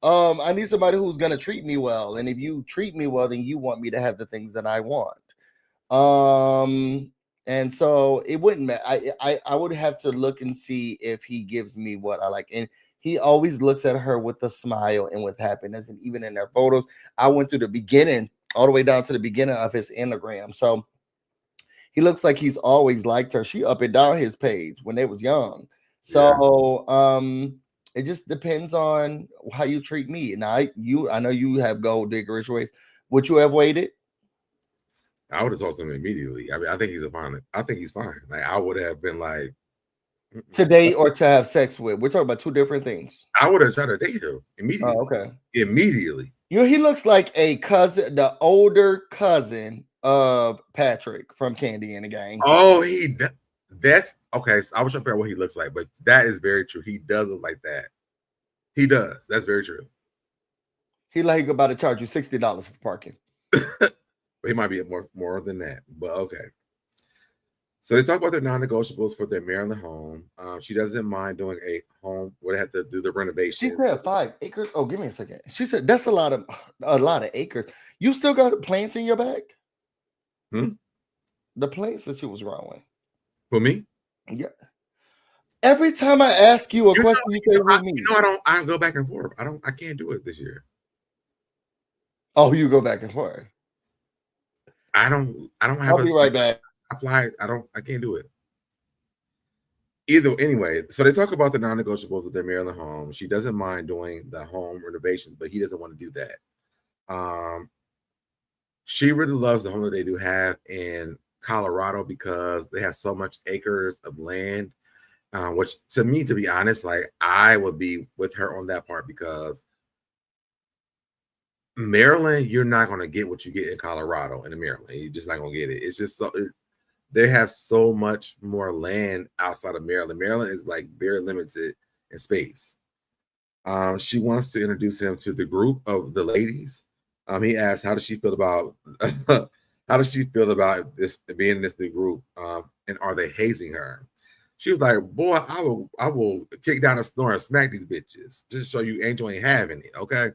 I need somebody who's gonna treat me well, and if you treat me well, then you want me to have the things that I want. And so it wouldn't matter. I would have to look and see if he gives me what I like, and he always looks at her with a smile and with happiness. And even in their photos, I went through the beginning all the way down to the beginning of his Instagram, so he looks like he's always liked her. She up and down his page when they was young. So it just depends on how you treat me. Now I know you have gold diggerish ways. Would you have waited? I would have talked to him immediately. I think he's fine. Like, I would have been like, To date or to have sex with. We're talking about two different things. I would have tried to date him immediately. Oh, okay. Immediately. You know, he looks like a cousin, the older cousin of Patrick from Candy and the Gang. Oh, that's okay. So I was trying to figure out what he looks like, but that is very true. He does look like that. He does. That's very true. He like about to charge you $60 for parking. He might be more than that, but okay. So they talk about their non-negotiables for their Maryland home. She doesn't mind doing a home where they have to do the renovation. She said 5 acres. Oh, give me a second. She said that's a lot of acres. You still got plants in your back? The plants that she was growing. For me? Yeah. Every time I ask you a question, you say with me. I don't go back and forth. I can't do it this year. Oh, you go back and forth. I don't have I'll be right back. I can't do it. Anyway, so they talk about the non-negotiables of their Maryland home. She doesn't mind doing the home renovations, but he doesn't want to do that. She really loves the home that they do have in Colorado because they have so much acres of land. Which to me, to be honest, like I would be with her on that part because Maryland, you're not going to get what you get in Colorado and in Maryland. You're just not going to get it. It's just so they have so much more land outside of Maryland. Maryland is like very limited in space. She wants to introduce him to the group of the ladies. He asked, "How does she feel about this being in this new group? And are they hazing her?" She was like, "Boy, I will kick down the store and smack these bitches just to show you Angel ain't having it." Okay.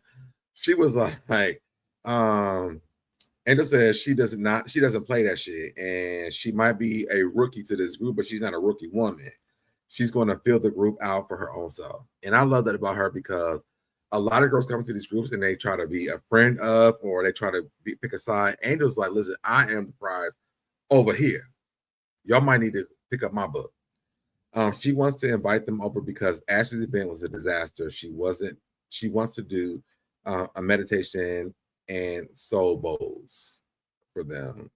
She was like, Angel says she doesn't play that shit, and she might be a rookie to this group, but she's not a rookie woman. She's going to fill the group out for her own self. And I love that about her because a lot of girls come to these groups and they try to be a friend of, or they try to pick a side. Angel's like, "Listen, I am the prize over here. Y'all might need to pick up my book." She wants to invite them over because Ashley's event was a disaster. She wants to do a meditation and soul bowls for them.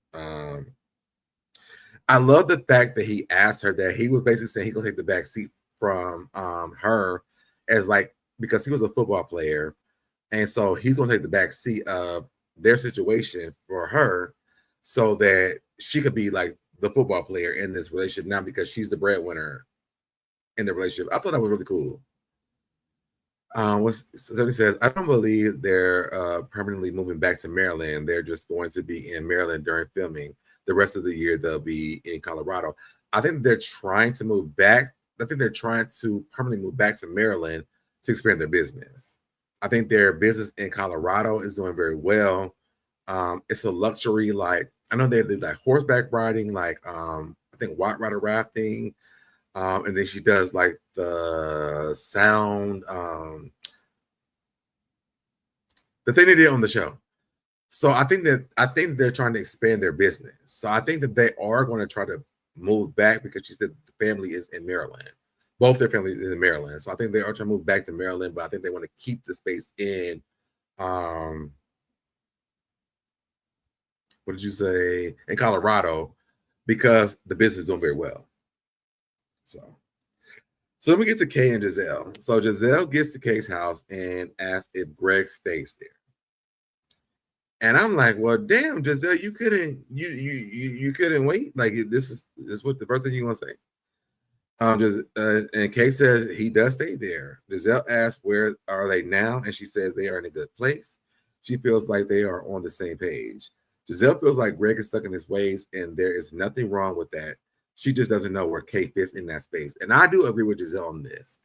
I love the fact that he asked her that. He was basically saying he gonna take the back seat from her as like, because he was a football player, and so he's gonna take the back seat of their situation for her so that she could be like the football player in this relationship now because she's the breadwinner in the relationship. I thought that was really cool. Somebody says, "I don't believe they're permanently moving back to Maryland. They're just going to be in Maryland during filming. The rest of the year they'll be in Colorado." I think they're trying to move back. I think they're trying to permanently move back to Maryland to expand their business. I think their business in Colorado is doing very well. It's a luxury, like I know they do like horseback riding, like I think white rider rafting. And then she does like the sound, the thing they did on the show. So I think they're trying to expand their business. So I think that they are going to try to move back because she said the family is in Maryland. Both their families is in Maryland. So I think they are trying to move back to Maryland, but I think they want to keep the space in what did you say? In Colorado, because the business is doing very well. So let me get to Kay and Giselle. So Giselle gets to Kay's house and asks if Greg stays there. And I'm like, well, damn, Giselle, you couldn't wait. Like this is what the first thing you want to say. And Kay says he does stay there. Giselle asks, where are they now? And she says they are in a good place. She feels like they are on the same page. Giselle feels like Greg is stuck in his ways, and there is nothing wrong with that. She just doesn't know where Kay fits in that space. And I do agree with Giselle on this.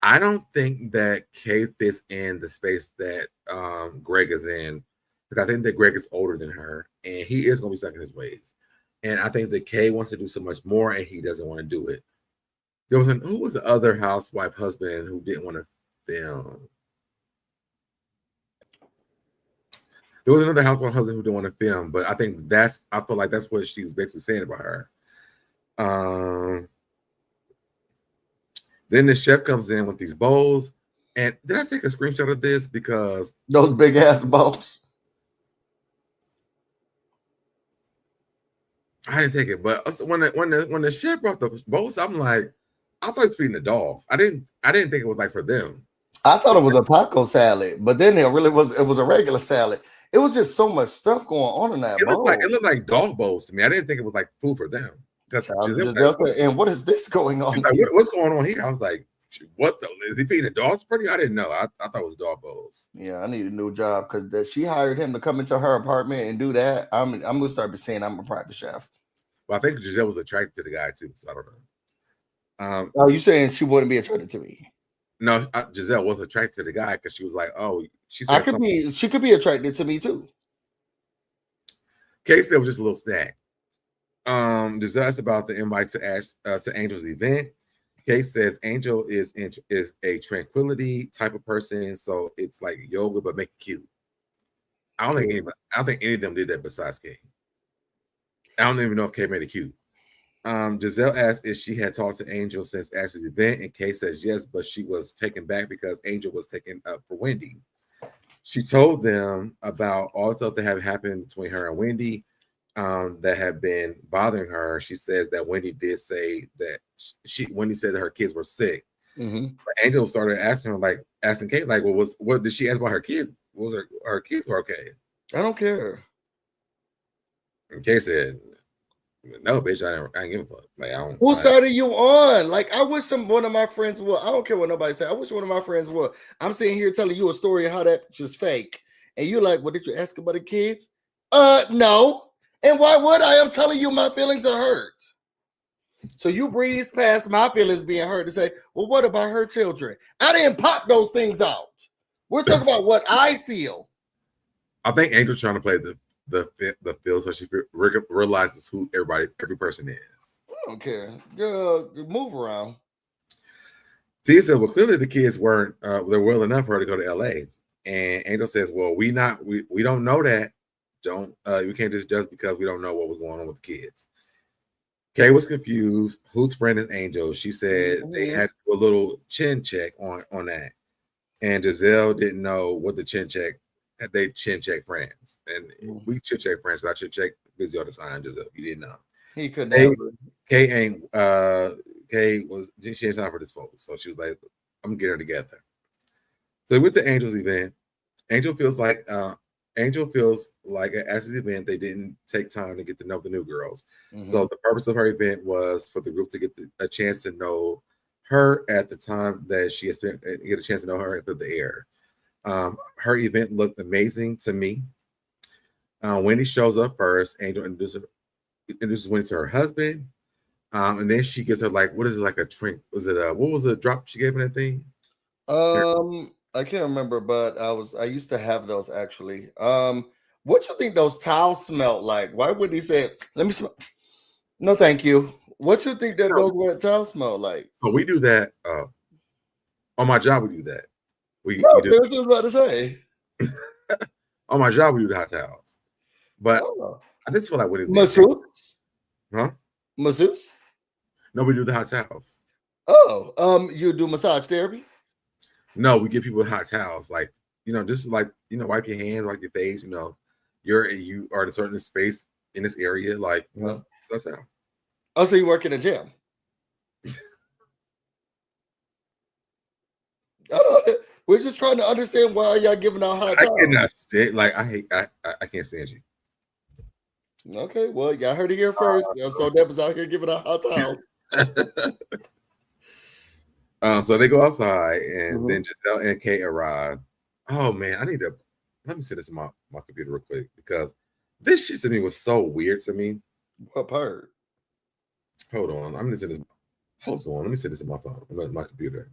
I don't think that Kay fits in the space that Greg is in, because I think that Greg is older than her, and he is going to be stuck in his ways. And I think that Kay wants to do so much more, and he doesn't want to do it. Who was the other housewife husband who didn't want to film? There was another housewife husband who didn't want to film, but I feel like that's what she was basically saying about her. Then the chef comes in with these bowls, and did I take a screenshot of this? Because those big ass bowls. I didn't take it, but when the chef brought the bowls, I'm like, I thought he was feeding the dogs. I didn't think it was like for them. I thought it was a taco salad, but then it was a regular salad. It was just so much stuff going on in that bowl. It looked like dog bowls to me. I didn't think it was like food for them. And what is this going on? Like, what's going on here? I was like, what the is he feeding the dogs pretty? I didn't know. I thought it was dog bowls. Yeah, I need a new job because she hired him to come into her apartment and do that. I'm gonna start saying I'm a private chef. Well, I think Giselle was attracted to the guy too, so I don't know. Are you saying she wouldn't be attracted to me? No, Giselle was attracted to the guy because she was like, "Oh, she said she could be attracted to me too." Kay said it was just a little snack. Giselle asked about the invite to Angel's event. Kay says Angel is a tranquility type of person, so it's like yoga but make it cute. I don't think any of them did that besides Kay. I don't even know if Kay made it cute. Giselle asked if she had talked to Angel since Ashley's event, and Kay says yes, but she was taken back because Angel was taken up for Wendy. She told them about all the stuff that had happened between her and Wendy that had been bothering her. She says that Wendy did say that Wendy said that her kids were sick. Mm-hmm. But Angel started asking Kay, like, well, what did she ask about her kids? Was her kids were okay? I don't care. And Kay said, no, bitch, I ain't give a fuck. Like, I don't. Whose side are you on? Like, I wish one of my friends would. I don't care what nobody said. I wish one of my friends would. I'm sitting here telling you a story of how that just fake, and you're like, "Well, did you ask about the kids?" No. And why would I? I'm telling you, my feelings are hurt. So you breeze past my feelings being hurt to say, "Well, what about her children?" I didn't pop those things out. We're talking about what I feel. I think Angel's trying to play the feel so she realizes who every person is. I don't care. Girl, move around. Tia said, well, clearly the kids weren't they're well enough for her to go to LA. And Angel says, well, we don't know that. We can't just judge because we don't know what was going on with the kids. Kay was confused. Whose friend is Angel? She said they had to do a little chin check on that. And Giselle didn't know what the chin check. They chin check friends, and we chin check friends. I chin check busy all the time. Giselle, you didn't know. He couldn't. Kay ain't. Kay was she ain't time for this folks, so she was like, "I'm getting her together." So with the Angels event, Angel feels like at Ashley's event they didn't take time to get to know the new girls. Mm-hmm. So the purpose of her event was for the group to get a chance to know her at the time that she had spent, get a chance to know her into the air. Her event looked amazing to me. Wendy shows up first. Angel introduces Wendy to her husband. And then she gives her like, what is it, like a drink? Was it what was the drop she gave in that thing? I can't remember, but I used to have those actually. What you think those towels smelled like? Why would he say, let me smell? No, thank you. What you think that those wet towels smell like? So we do that. On my job, we do that. We do. I was just about to say. On my job, we do the hot towels. But I just feel like what is masseuse? Huh? Masseuse? No, we do the hot towels. Oh, you do massage therapy? No, we give people hot towels, like just like wipe your hands, wipe your face. You are in a certain space in this area, like that's how. Oh, so you work in a gym? We're just trying to understand why y'all giving out hot towels. I cannot stand. Like I can't stand you. Okay, well, y'all heard it here first. So Deb is out here giving out hot towels. So they go outside, and then Giselle and Kay arrive. Oh man, let me see this in my computer real quick because this shit to me was so weird to me. What part? Hold on, let me see this in my phone, my computer.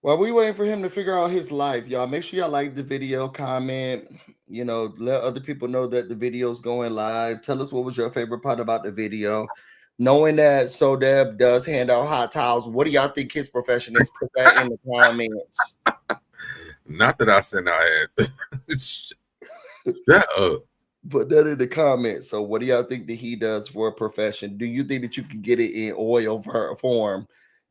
While we waiting for him to figure out his life, y'all make sure y'all like the video, comment, let other people know that the video's going live. Tell us what was your favorite part about the video. Knowing that SoDeb does hand out hot towels, what do y'all think his profession is? Put that in the comments. Not that I sent out. Shut up. Put that in the comments. So what do y'all think that he does for a profession? Do you think that you can get it in oil form?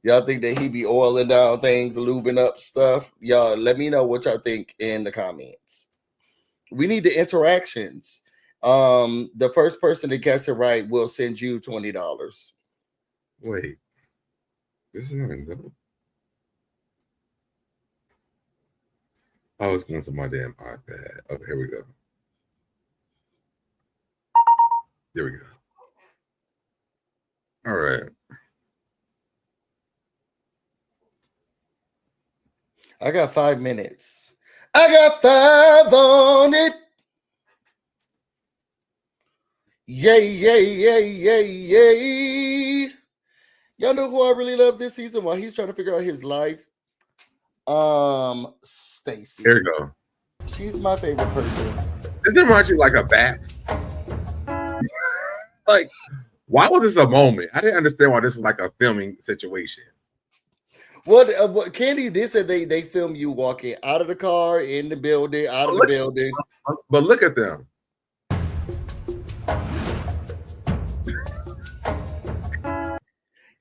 Y'all think that he be oiling down things, lubing up stuff? Y'all let me know what y'all think in the comments. We need the interactions. The first person that gets it right will send you $20. Wait, this is not go. Oh, it's going to my damn iPad. Okay, here we go. There we go. All right. I got 5 minutes. I got 5 on it. Yay, yay, yay, yay, yay. Y'all know who I really love this season while he's trying to figure out his life? Stacey. Here we go. She's my favorite person. Does it remind you like a bat? Like, why was this a moment? I didn't understand why this was like a filming situation. What Candy did said they film you walking out of the car, in the building, out of the building. But look at them.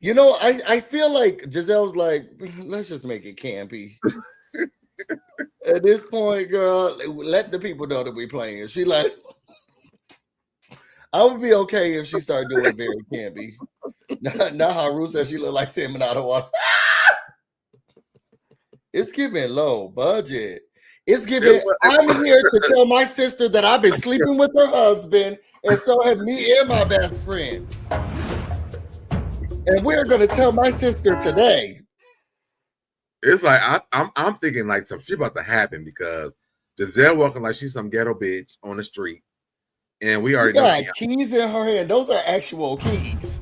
You know, I feel like Giselle's like, let's just make it campy. At this point, girl, let the people know that we playing. She like, I would be okay if she started doing very campy. Not how Ruth says she look like salmon out of water. It's giving low budget. It's giving. I'm here to tell my sister that I've been sleeping with her husband, and so have me and my best friend. And we're gonna tell my sister today. It's like I'm thinking like some shit about to happen because Giselle walking like she's some ghetto bitch on the street, and we already got keys in her hand. Those are actual keys.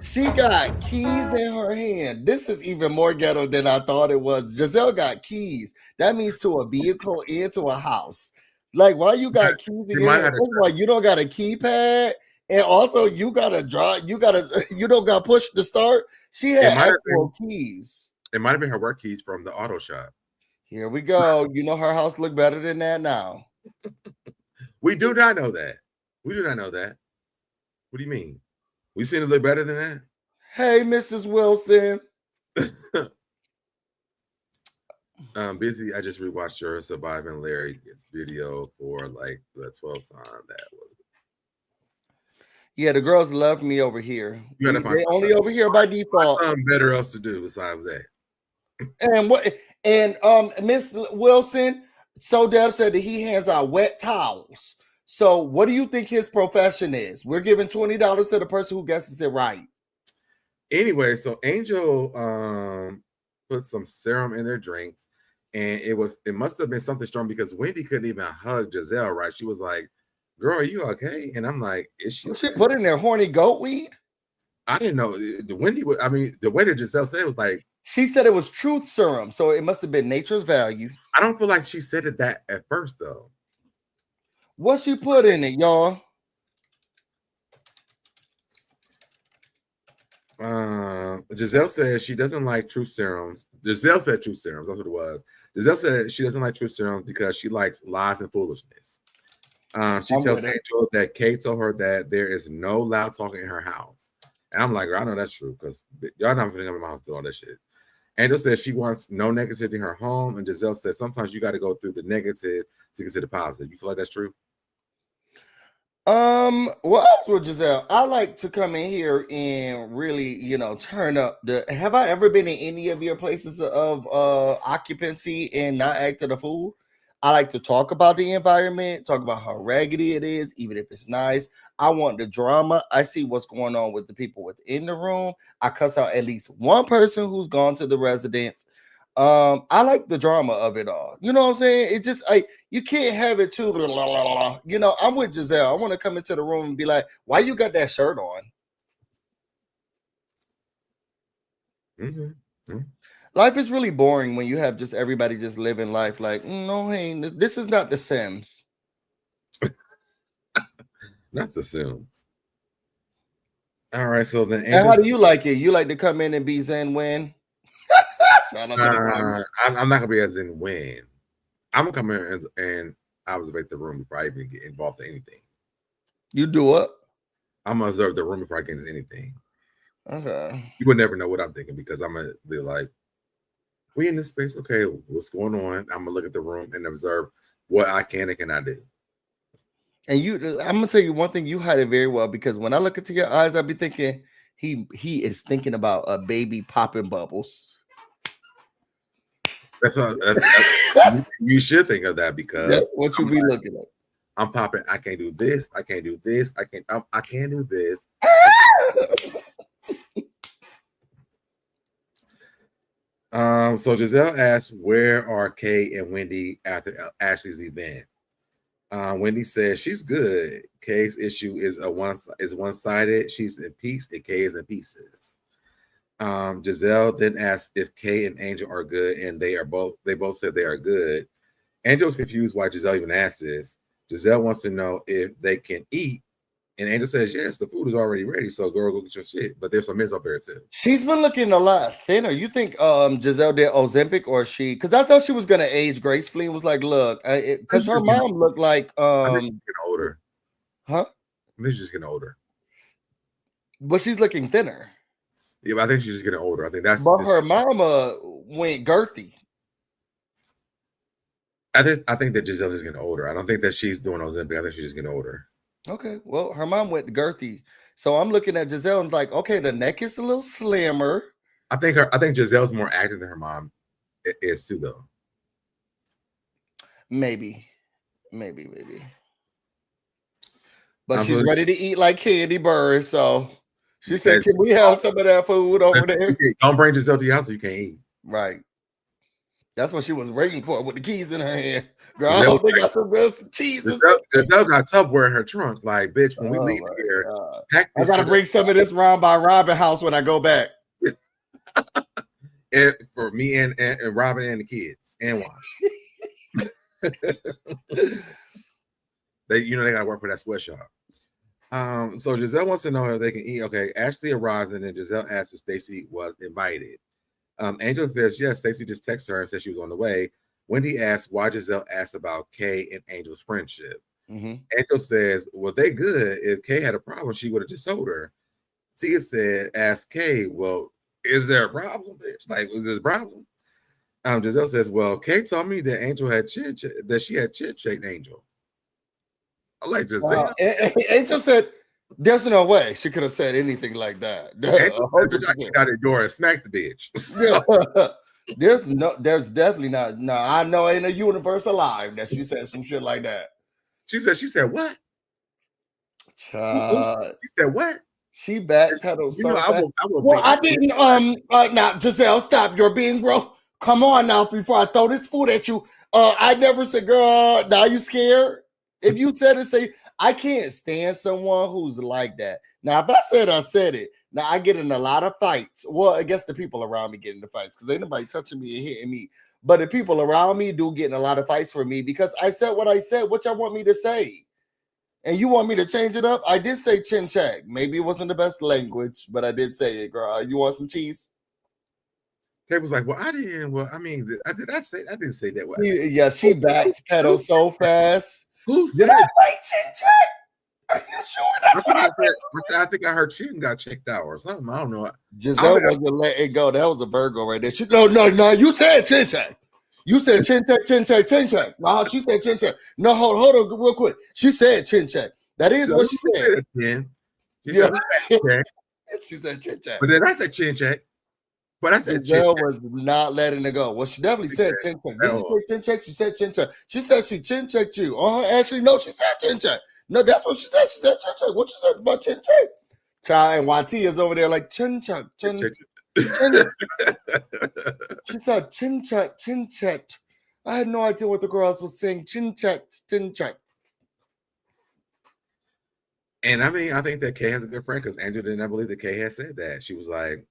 She got keys in her hand. This is even more ghetto than I thought it was. Giselle got keys. That means to a vehicle and to a house. Like, why you got keys in your hand? You don't got a keypad, and also you gotta drive. You don't got push to start. She had actual keys. It might have been her work keys from the auto shop. Here we go. You know her house look better than that now. We do not know that. We do not know that. What do you mean? We seen it look better than that? Hey, Mrs. Wilson. Busy. I just rewatched your Surviving Larry video for like the 12th time. That was. Yeah, the girls love me over here. They only over here by default. Something better else to do besides that. And what? And Miss Wilson, SoDeb said that he hands out wet towels. So, what do you think his profession is? We're giving $20 to the person who guesses it right. Anyway, so Angel put some serum in their drinks, and it must have been something strong because Wendy couldn't even hug Giselle. Right? She was like, "Girl, are you okay?" And I'm like, "Is she?" She put in there horny goat weed. I didn't know the Wendy. I mean, the way that Giselle said it was like she said it was truth serum, so it must have been nature's value. I don't feel like she said it that at first though. What she put in it, y'all? Giselle said she doesn't like truth serums. Giselle said truth serums. That's what it was. Giselle said she doesn't like truth serums because she likes lies and foolishness. She tells Angel that Kay told her that there is no loud talking in her house. And I'm like, I know that's true because y'all not going to come in my house doing all that shit. Angel says she wants no negativity in her home. And Giselle says sometimes you got to go through the negative to get to the positive. You feel like that's true? Well, I was with Giselle. I like to come in here and really, turn up have I ever been in any of your places of occupancy and not acted a fool? I like to talk about the environment, talk about how raggedy it is, even if it's nice. I want the drama. I see what's going on with the people within the room. I cuss out at least one person who's gone to the residence. I like the drama of it all. You know what I'm saying? It just you can't have it too. Blah, blah, blah, blah. I'm with Giselle. I want to come into the room and be like, "Why you got that shirt on?" Mm-hmm. Life is really boring when you have just everybody just living life like, no, hey, this is not The Sims. Not The Sims. All right, so then. And how do you like it? You like to come in and be Zen win? I'm not gonna be as in win. I'm gonna come in and observe the room before I even get involved in anything. You do what? I'm gonna observe the room before I get into anything. Okay. You would never know what I'm thinking because I'm gonna be like, we in this space, okay, what's going on? I'm gonna look at the room and observe what I can and cannot do. And I'm gonna tell you one thing, you hide it very well, because when I look into your eyes, I'll be thinking he is thinking about a baby popping bubbles. You should think of that, because That's what you be looking at. I'm popping. I can't do this. I can't do this. I can't do this. So Giselle asked, "Where are Kay and Wendy after Ashley's event?" Wendy says she's good. Kay's issue is one-sided. She's in peace, and Kay is in pieces. Giselle then asked if Kay and Angel are good, and they both said they are good. Angel's confused why Giselle even asked this. Giselle wants to know if they can eat, and Angel says yes, the food is already ready, so girl, go get your shit. But there's some mints up there too. She's been looking a lot thinner. You think Giselle did Ozempic, or she? Because I thought she was gonna age gracefully and was like, look, because her mom looked like I think she's getting older. Huh? I think she's just getting older. But she's looking thinner. Yeah, but I think she's just getting older. I think that's. But her mama went girthy. I think that Giselle is getting older. I don't think that she's doing Ozempic. I think she's just getting older. Okay, well, her mom went girthy, so I'm looking at Giselle and like, okay, the neck is a little slimmer. I think Giselle's more active than her mom is too, though. Maybe. But she's ready to eat like Candy Bird, so she said, "Can we have some of that food over there?" Don't bring Giselle to your house so you can't eat. Right. That's what she was waiting for with the keys in her hand. Girl, I hope they got some good cheeses. Giselle got Tupperware in her trunk. Like, bitch, when we leave here, I gotta bring some of this Round by Robin house when I go back. And for me and Robin and the kids and Wash. They gotta work for that sweatshop. So Giselle wants to know if they can eat. Okay, Ashley arrives, and then Giselle asks if Stacey was invited. Angel says yes. Stacey just texted her and said she was on the way. Wendy asks why Giselle asked about Kay and Angel's friendship. Angel says, well, they good. If Kay had a problem, she would have just told her. Tia said, ask Kay, well, is there a problem, bitch? Like, was there a problem? Giselle says, well, Kay told me that Angel had that she had chin-checked Angel. I like Giselle. Angel said, there's no way she could have said anything like that. I got a door and smacked the bitch. There's definitely not. No, I know ain't a universe alive that she said some shit like that. She said what? She said what? She backpedaled. I didn't. Now, Giselle, stop. You're being gross. Come on now, before I throw this food at you. I never said, girl. Now you scared? If you said it, say, I can't stand someone who's like that. Now, if I said it. Now, I get in a lot of fights. Well, I guess the people around me get into fights because ain't nobody touching me and hitting me. But the people around me do get in a lot of fights for me because I said what I said. What y'all want me to say? And you want me to change it up? I did say chin check. Maybe it wasn't the best language, but I did say it, girl. You want some cheese? Kate was like, well, I didn't. Well, I mean, I didn't say that way. Yeah, she backpedaled so fast. Who did I say chin check? Are you sure that's what I said? I think I heard chin got checked out or something. I don't know. Giselle wasn't letting it go. That was a Virgo right there. No. You said chin check. You said chin check. No, she said chin check. No, hold on real quick. She said chin check. That is what she said. She said chin check. But then I said chin check. But I said Giselle was not letting it go. Well, she definitely said chin check. Did you say chin check? She said chin check. She said she chin checked you. Actually, no, she said chin check. No, that's what she said. She said chin check. What you said about chin check? Child, and YT is over there like chin check. She said chin checked. I had no idea what the girls was saying. Chin checked. And I mean, I think that Kay has a good friend because Andrew did not believe that Kay had said that. She was like,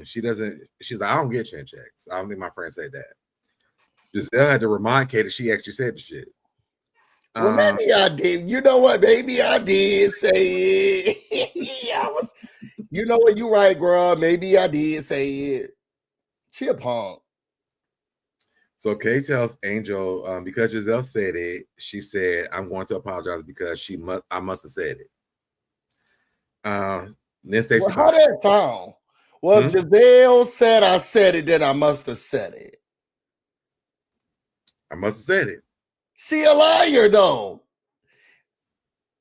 she's like, I don't get chin checks. I don't think my friend said that. Giselle had to remind Kay that she actually said the shit. Well, maybe I did. You know what? Maybe I did say it. You know what? You right, girl. Maybe I did say it. She a punk. So Kay tells Angel, because Giselle said it, she said, I'm going to apologize because I must have said it. Then Stacey, well, how that sound? Well, Giselle said I said it, then I must have said it. I must have said it. She a liar, though.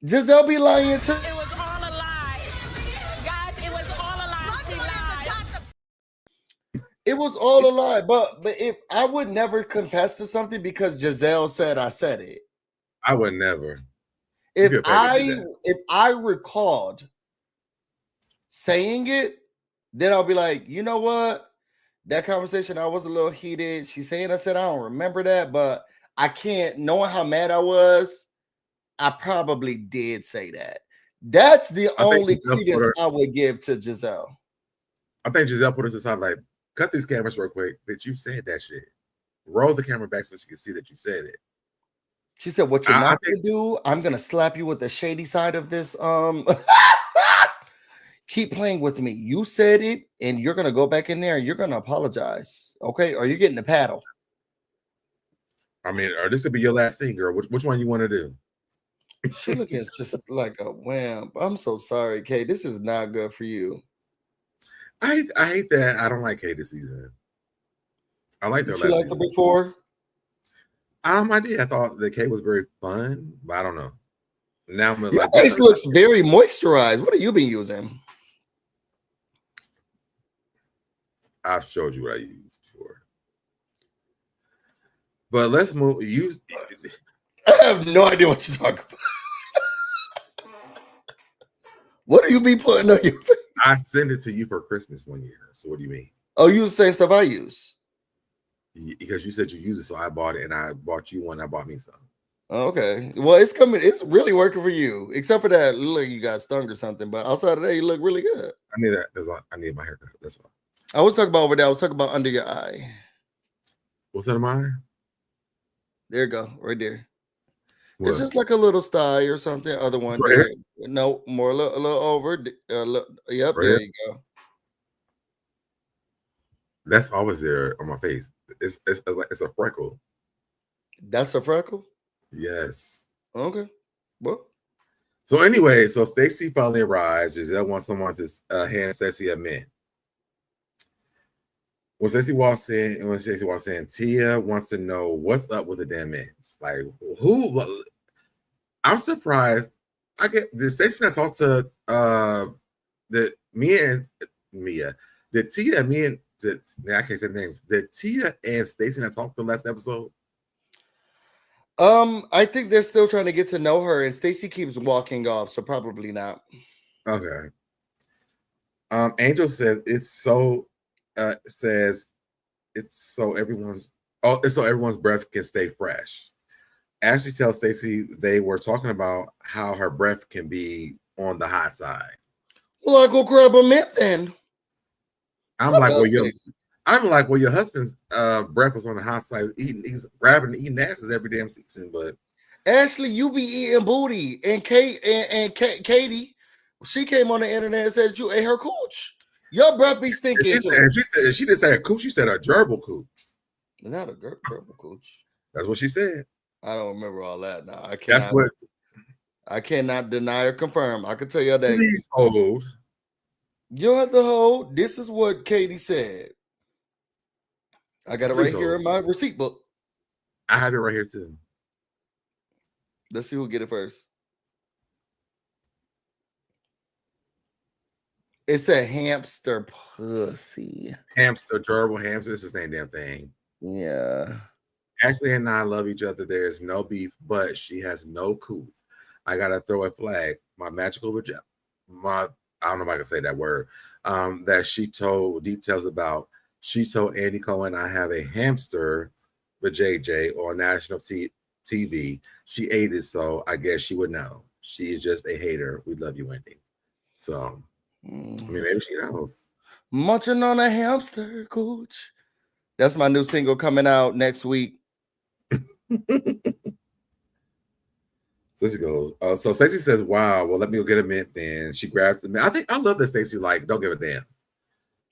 Giselle be lying too. It was all a lie. Guys, it was all a lie. She lied. It was all a lie. But if I would never confess to something because Giselle said I said it. I would never. If I recalled saying it, then I'll be like, you know what? That conversation, I was a little heated. She's saying I said I don't remember that, but I can't. Knowing how mad I was, I probably did say that. That's the only credence I would give to Giselle. I think Giselle put us aside like, cut these cameras real quick. Bitch, you said that shit. Roll the camera back so she can see that you said it. She said, what you're not going to do, I'm going to slap you with the shady side of this. Keep playing with me. You said it, and you're going to go back in there, and you're going to apologize. Okay? Or you're getting the paddle. I mean, or this could be your last thing, girl. Which one you want to do? She looking just like a wimp. I'm so sorry, Kay. This is not good for you. I hate that. I don't like Kay this season. I liked her last season. You liked her before? I did. I thought that Kay was very fun, but I don't know. Now I'm your face looks very moisturized. What have you been using? I've showed you what I used before. But let's move. I have no idea what you're talking about. What do you be putting on your face? I sent it to you for Christmas one year. So what do you mean? Oh, you use the same stuff I use. Because you said you use it, so I bought it, and I bought you one. I bought me some. Okay, well, it's coming. It's really working for you, except for that look you got stung or something. But outside of that, you look really good. I need that. I need my haircut. That's all. I was talking about over there. I was talking about under your eye. What's that of mine? There you go, right there. What? It's just like a little sty or something. Other one right there. No, more a little over. Yep, right there here? you go. That's always there on my face. It's a freckle. That's a freckle? Yes. Okay. Well. So anyway, so Stacey finally arrives. Giselle wants someone to hand Stacey a mint. When Stacey walks in, Tia wants to know what's up with the damn mints. Like, who? I'm surprised. Did Stacey not talk to Mia? Did Tia and Mia? I can't say the names. Did Tia and Stacey not talk the last episode? I think they're still trying to get to know her, and Stacey keeps walking off, so probably not. Okay. Angel says it's so everyone's breath can stay fresh. Ashley tells Stacey they were talking about how her breath can be on the hot side. Well, I'll go grab a mint then. I'm like, well, your husband's breath was on the hot side. He's grabbing and eating asses every damn season. But Ashley, you be eating booty, and Katie, she came on the internet and said you ate her cooch. Your breath be stinking too. She didn't say a cooch. She said a gerbil cooch. Not a gerbil cooch. That's what she said. I don't remember all that now. I cannot deny or confirm. I can tell you that. Please hold. You don't have to hold. This is what Katie said. I got it right here in my receipt book. I have it right here too. Let's see who'll get it first. It's a hamster pussy. Hamster, gerbil, hamster. It's the same damn thing. Yeah. Ashley and I love each other. There is no beef, but she has no couth. I gotta throw a flag. My magical vagina. I don't know if I can say that word. That she told details about. She told Andy Cohen I have a hamster with JJ on national TV. She ate it, so I guess she would know. She is just a hater. We love you, Wendy. So, I mean, maybe she knows. Munching on a hamster, coach. That's my new single coming out next week. Stacey goes. So Stacey says, "Wow, well, let me go get a mint." Then she grabs the mint. I love that Stacey's like, "Don't give a damn."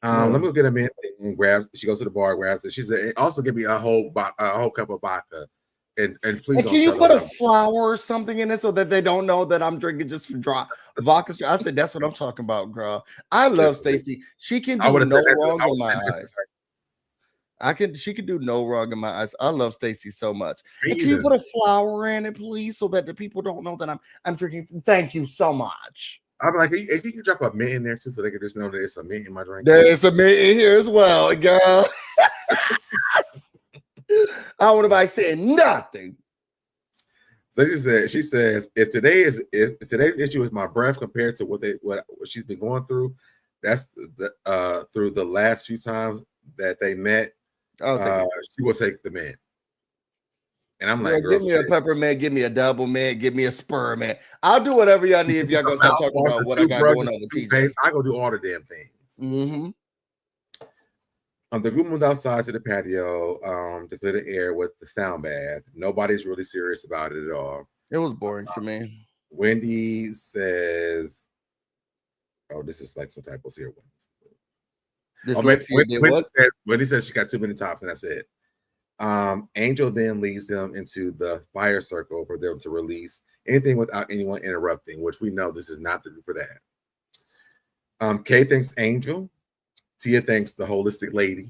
Let me go get a mint and grabs. She goes to the bar, grabs it. She said, "Also give me a whole cup of vodka, and please." And can you put a flower or something in it so that they don't know that I'm drinking just vodka? I said, "That's what I'm talking about, girl." I love Stacey. She can do no wrong in my eyes. She could do no wrong in my eyes. I love Stacey so much. Me And can you either. put a flower in it, please, so that the people don't know that I'm drinking? Thank you so much. I'm like, if you can drop a mint in there too, so they can just know that it's a mint in my drink. There's a mint in here as well, girl. I don't want nobody saying nothing. She says, if today's issue is my breath compared to what she's been going through, that's through the last few times that they met, she will take the mint. And I'm like, girl, give me a peppermint, give me a double mint, give me a spur mint. I'll do whatever y'all need if y'all gonna stop talking about what I got going on with TJ. I go do all the damn things. Mm-hmm. The group moved outside to the patio to clear the air with the sound bath. Nobody's really serious about it at all. It was boring to me. Wendy says, "Oh, this is like some typos here." Wendy says she got 2 minute tops, and that's it. Angel then leads them into the fire circle for them to release anything without anyone interrupting, which we know this is not the group for that. Kay thanks Angel. Tia thanks the holistic lady.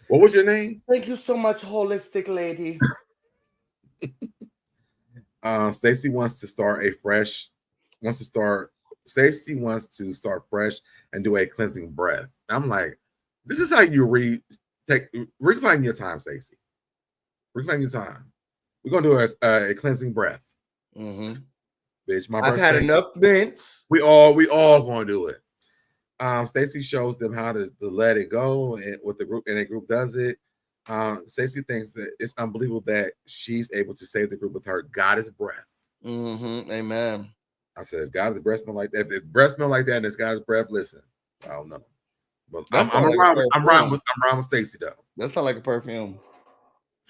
What was your name? Thank you so much, holistic lady. Stacey wants to start fresh and do a cleansing breath. I'm like, this is how you reclaim your time, Stacey. Reclaim your time. We're gonna do a cleansing breath. Mm-hmm. Bitch, my I've had enough mints. We all gonna do it. Stacey shows them how to let it go, and with the group, and the group does it. Stacey thinks that it's unbelievable that she's able to save the group with her goddess breath. Mm-hmm. Amen. I said, if God is breath smell like that, if breath smell like that and it's God's breath, listen, I don't know. But I'm around with Stacey though. That sounds like a perfume.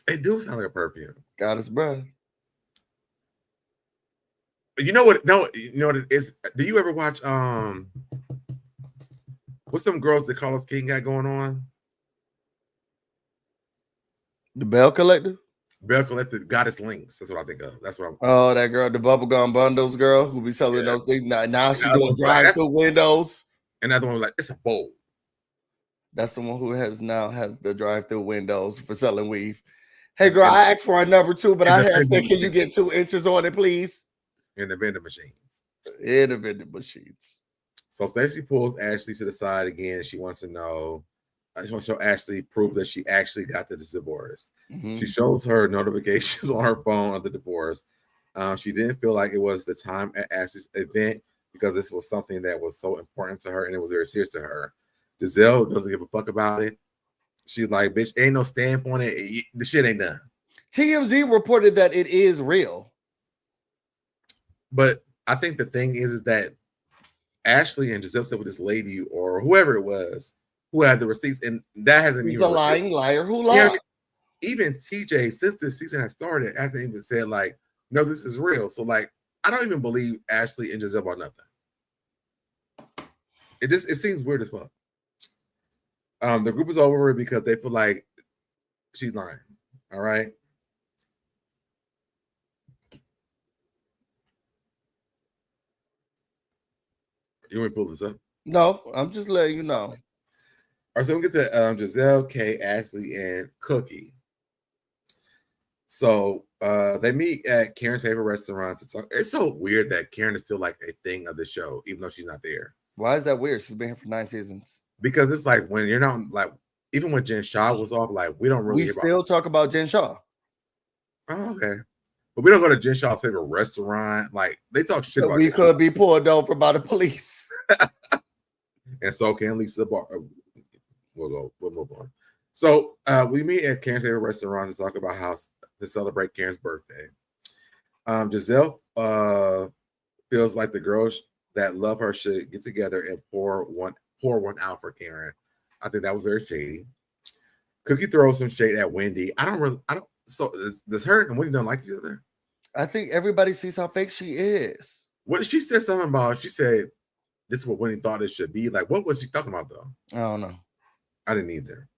It do sound like a perfume. Goddess breath. You know what? No, you know what it is. Do you ever watch what's them girls that Carlos King got going on? The Bell Collective? Bell Collective Goddess Links. That's what I think of. That's what I'm. Oh, that girl, the bubblegum bundles girl who be selling those things. Now she's doing drive-through windows. And another one was like, it's a bowl. That's the one who has the drive-through windows for selling weave. Hey, girl, I asked for a number 2, but I had to say, can you get 2 inches on it, please? In the vending machines. In the vending machines. So Stacey pulls Ashley to the side again. She wants to know. I just want to show Ashley proof that she actually got the divorce. Mm-hmm. She shows her notifications on her phone of the divorce. She didn't feel like it was the time at Ashley's event because this was something that was so important to her and it was very serious to her. Zelle doesn't give a fuck about it. She's like, bitch, ain't no stamp on it. The shit ain't done. TMZ reported that it is real. But I think the thing is that Ashley and Giselle said with this lady or whoever it was who had the receipts, and that hasn't He's even. He's a lying liar who lied. Yeah, even TJ, since this season has started, hasn't even said, like, no, this is real. So, like, I don't even believe Ashley and Giselle are nothing. It seems weird as fuck. The group is over because they feel like she's lying. All right. You want me to pull this up? No, I'm just letting you know. All right, so we get to Giselle, Kay, Ashley, and Cookie. So they meet at Karen's favorite restaurant to talk. It's so weird that Karen is still like a thing of the show, even though she's not there. Why is that weird? She's been here for 9 seasons. Because it's like when you're not like, even when Jen Shaw was off, like we don't really. We still talk about Jen Shaw. Oh, okay. But we don't go to Jen Shaw's favorite restaurant. Like they talk shit about. We could be pulled over by the police. And so can Lisa Bar. We'll move on. So we meet at Karen's favorite restaurant to talk about how to celebrate Karen's birthday. Giselle feels like the girls that love her should get together and pour one out for Karen. I think that was very shady. Cookie throws some shade at Wendy. So does her and Wendy don't like each other? I think everybody sees how fake she is. What did she say something about? She said this is what Wendy thought it should be. Like, what was she talking about though? I don't know. I didn't either.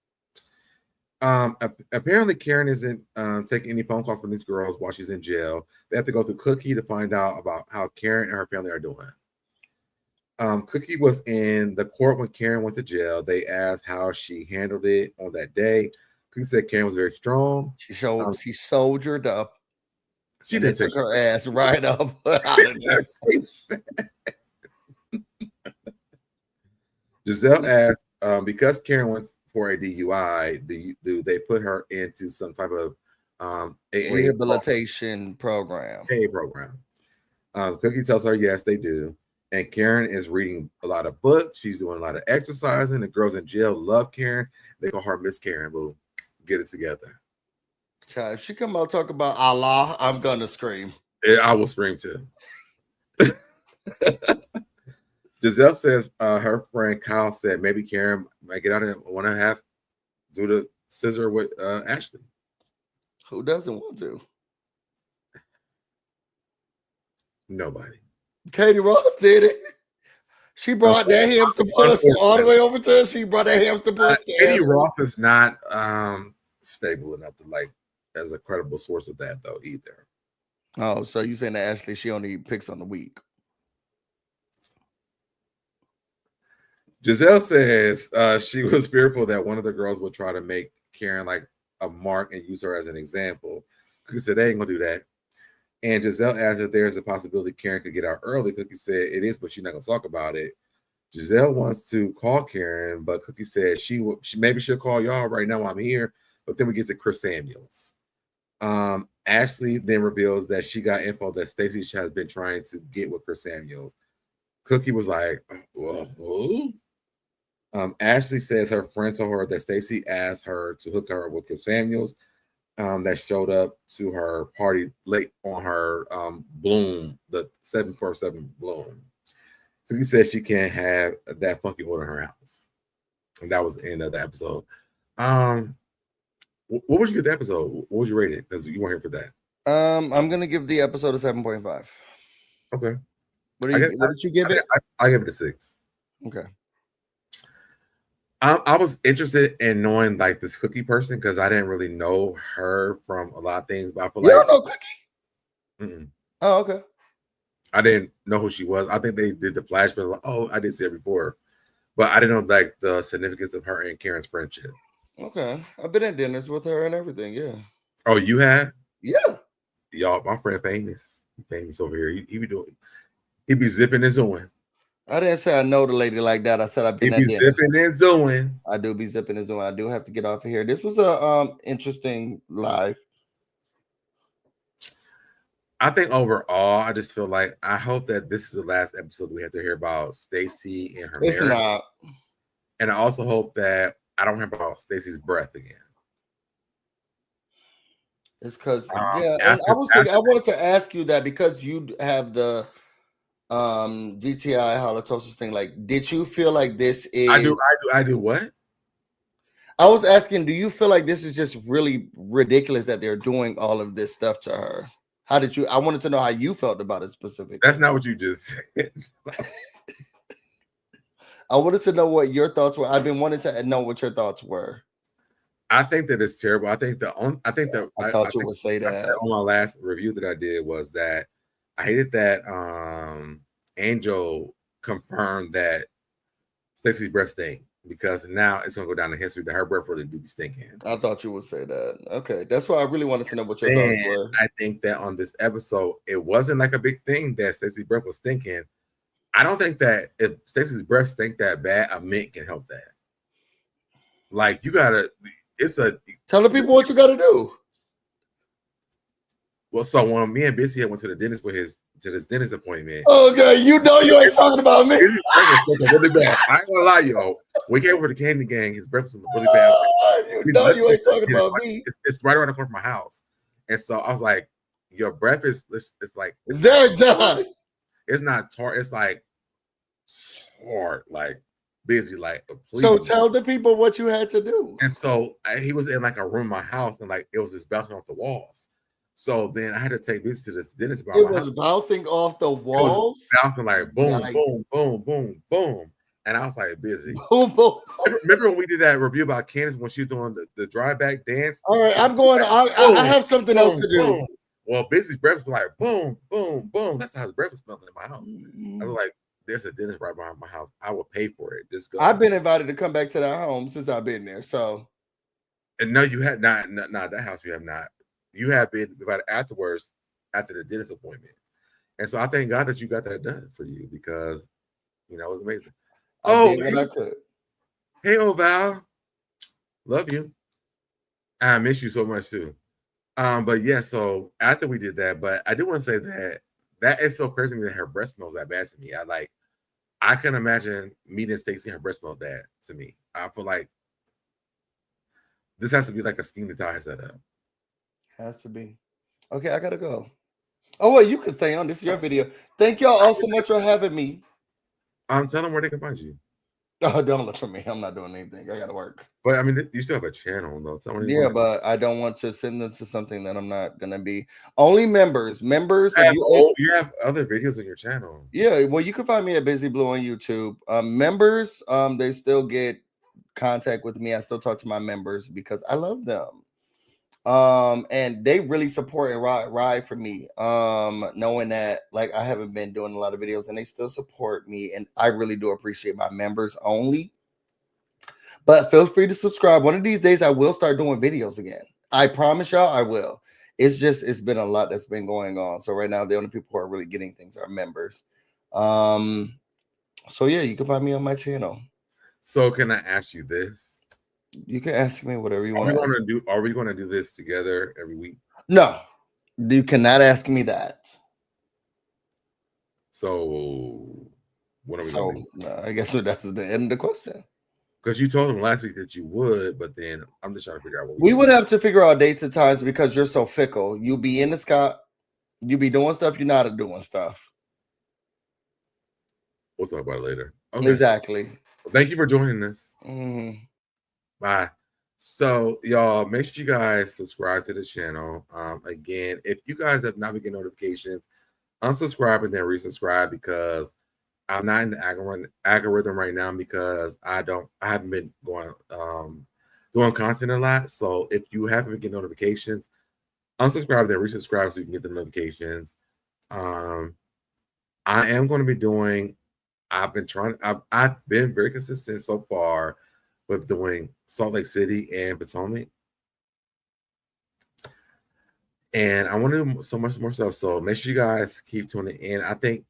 Apparently Karen isn't taking any phone calls from these girls while she's in jail. They have to go through Cookie to find out about how Karen and her family are doing. Cookie was in the court when Karen went to jail. They asked how she handled it on that day. Cookie said Karen was very strong. She soldiered up. She And they didn't say took her ass right up out of this. Giselle asked, because Karen went for a DUI, do they put her into some type of rehabilitation program? AA program. Cookie tells her yes, they do. And Karen is reading a lot of books. She's doing a lot of exercising. The girls in jail love Karen. They call her Miss Karen. Boo, get it together. Child, if she come out talk about Allah, I'm gonna scream. Yeah, I will scream too. Giselle says her friend Kyle said maybe Karen might get out and want to have do the scissor with Ashley. Who doesn't want to? Nobody. Katie Ross did it. She brought that hamster pussy all the way over to her. She brought that hamster pussy. Katie Ross is not stable enough to like as a credible source of that though either. Oh, so you saying that Ashley she only picks on the weak? Giselle says she was fearful that one of the girls would try to make Karen like a mark and use her as an example. Cookie said they ain't gonna do that. And Giselle asked if there's a possibility Karen could get out early. Cookie said it is, but she's not gonna talk about it. Giselle wants to call Karen, but Cookie said she maybe she'll call y'all right now while I'm here. But then we get to Chris Samuels. Ashley then reveals that she got info that Stacey has been trying to get with Chris Samuels. Cookie was like, well, who? Ashley says her friend told her that Stacey asked her to hook her up with Chris Samuels that showed up to her party late on her Bloom, the 747 Bloom. Cookie said she can't have that funky order in her house. And that was the end of the episode. What would you give the episode? What would you rate it? Because you weren't here for that. I'm gonna give the episode a 7.5. Okay. What did you give it? I give it a 6. Okay. I was interested in knowing like this Cookie person because I didn't really know her from a lot of things, but I feel you don't know Cookie? Mm-mm. Oh, okay. I didn't know who she was. I think they did the flashback. Like, oh, I did see her before, but I didn't know like the significance of her and Karen's friendship. Okay, I've been at dinners with her and everything. Yeah. Oh, you had? Yeah. Y'all, my friend famous. Famous over here. He be zipping and zooing. I didn't say I know the lady like that. I said I've been at dinners. Zipping and zooing. I do be zipping and zooing. I do have to get off of here. This was a interesting live. I think overall, I just feel like I hope that this is the last episode we have to hear about Stacey and her marriage. It's not. And I also hope that I don't hear about Stacey's breath again. It's because and I wanted to ask you that because you have the GTI halitosis thing. Like, did you feel like this is? I do what? I was asking, do you feel like this is just really ridiculous that they're doing all of this stuff to her? How did you? I wanted to know how you felt about it specifically. That's not what you just said. I wanted to know what your thoughts were. I've been wanting to know what your thoughts were. I think that it's terrible. I thought you would say that on my last review that I did was that I hated that Angel confirmed that Stacey's breath stink because now it's gonna go down in history that her breath really do be stinking. I thought you would say that. Okay, that's why I really wanted to know what your thoughts were. I think that on this episode, it wasn't like a big thing that Stacey's breath was stinking. I don't think that if Stacey's breath stink that bad, a mint can help that. Like you gotta. Tell the people what you got to do. Well, so when me and Bissy went to the dentist for his dentist appointment. Oh, God, you know you ain't talking about me. Really bad. I ain't gonna lie, yo. We came for the candy gang. His breath was really bad. You ain't talking about me. It's right around the corner from my house, and so I was like, "Your breath is it's like it's very done. It's not tart. It's like hard, like." Busy, like please. So tell the people what you had to do. And so he was in like a room in my house, and like it was just bouncing off the walls. So then I had to take this to this dentist. It was bouncing off the walls, bouncing like boom, boom, boom, boom, boom. And I was like busy. Boom, boom. Remember when we did that review about Candace when she was doing the drive back dance? All right, I'm going. I have something else to do. Boom. Well, Busy's breath was like boom, boom, boom. That's how his breath was smelling in my house. I was like, there's a dentist right behind my house. I will pay for it. Just go. I've been invited to come back to that home since I've been there. So, and no, you had not that house. You have not. You have been invited afterwards after the dentist appointment. And so I thank God that you got that done for you because it was amazing. I did what I could. Hey, old Val, love you. I miss you so much too. But yeah, so after we did that, but I do want to say that is so crazy to me that her breast smells that bad to me. I can imagine meeting Stacey and her breast smells bad to me. I feel like this has to be like a scheme to tie set up. Has to be. Okay, I gotta go. Oh wait, you can stay on. This is your video. Thank y'all all so much for having me. Tell them where they can find you. Oh, don't look for me. I'm not doing anything. I gotta work. But I mean, you still have a channel though. Tell me. Yeah, but I don't want to send them to something that I'm not gonna be. Only members. You have other videos on your channel. Yeah, well, you can find me at Busy Blue on YouTube. Members, they still get contact with me. I still talk to my members because I love them. And they really support and ride for me. Knowing that like I haven't been doing a lot of videos and they still support me, and I really do appreciate my members only. But feel free to subscribe. One of these days I will start doing videos again. I promise y'all I will. It's been a lot that's been going on. So right now the only people who are really getting things are members. So yeah, you can find me on my channel. So can I ask you this? You can ask me whatever you want. Are we going to do this together every week? No, you cannot ask me that. So what are we going to do? I guess that's the end of the question. Because you told them last week that you would, but then I'm just trying to figure out what we would have to figure out dates and times because you're so fickle. You be in the sky, you be doing stuff, you're not doing stuff. We'll talk about it later. Okay. Exactly. Well, thank you for joining us. Mm-hmm. Bye. So y'all make sure you guys subscribe to the channel. Again, if you guys have not been getting notifications, unsubscribe and then resubscribe because I'm not in the algorithm right now because I haven't been going doing content a lot. So if you haven't been getting notifications, unsubscribe then resubscribe so you can get the notifications. I am going to be doing. I've been very consistent so far with doing Salt Lake City and Potomac. And I want to do so much more stuff. So make sure you guys keep tuning in. I think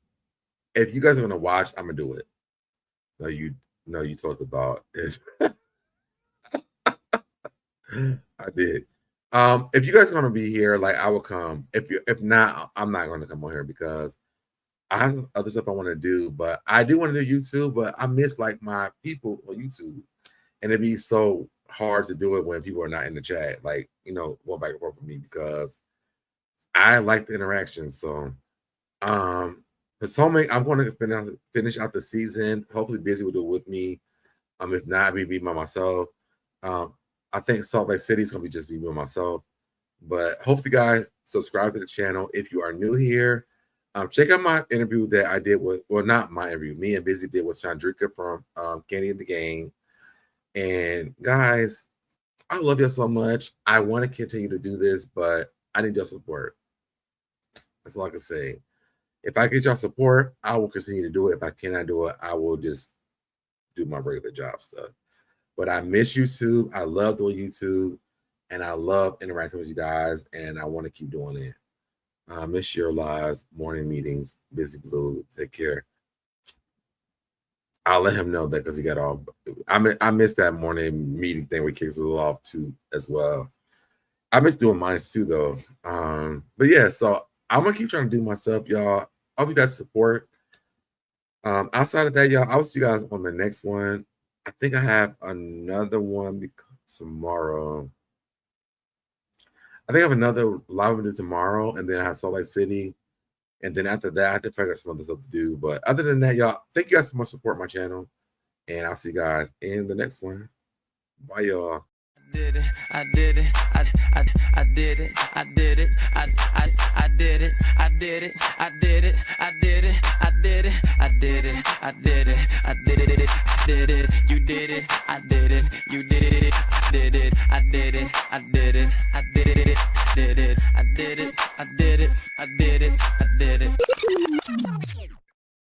if you guys are going to watch, I'm going to do it. No, you talked about it. I did. If you guys are going to be here, like I will come. If not, I'm not going to come on here because I have other stuff I want to do. But I do want to do YouTube, but I miss like my people on YouTube. And it'd be so hard to do it when people are not in the chat, like, going back and forth with me because I like the interaction. So, Potomac, I'm going to finish out the season. Hopefully, Busy will do it with me. If not, me be by myself. I think Salt Lake City is going to be just me by myself. But hopefully, guys, subscribe to the channel. If you are new here, check out my interview that I did with, well, not my interview, me and Busy did with Chandrika from Candy in the Game. And guys, I love you so much. I want to continue to do this, but I need your support. That's all I can say. If I get your support, I will continue to do it. If I cannot do it, I will just do my regular job stuff. But I miss YouTube. I love doing YouTube, and I love interacting with you guys, and I want to keep doing it. I miss your lives, morning meetings, Busy Blue. Take care. I'll let him know that because he got all. I missed that morning meeting thing where he kicks it off too as well. I miss doing mine too though. But yeah, so I'm gonna keep trying to do my stuff, y'all. I hope you guys support. Outside of that, y'all, I'll see you guys on the next one. I think I have another one tomorrow. I think I have another live video tomorrow, and then I have Salt Lake City. And then after that, I have to figure out some other stuff to do. But other than that, y'all, thank you guys so much for supporting my channel. And I'll see you guys in the next one. Bye, y'all. Did it, I did it, I did it, I did it, I did it, I did it, I did it, I did it, I did it, I did it, I did it, I did it, did it, you did it, I did it, you did it, I did it, I did it, I did it.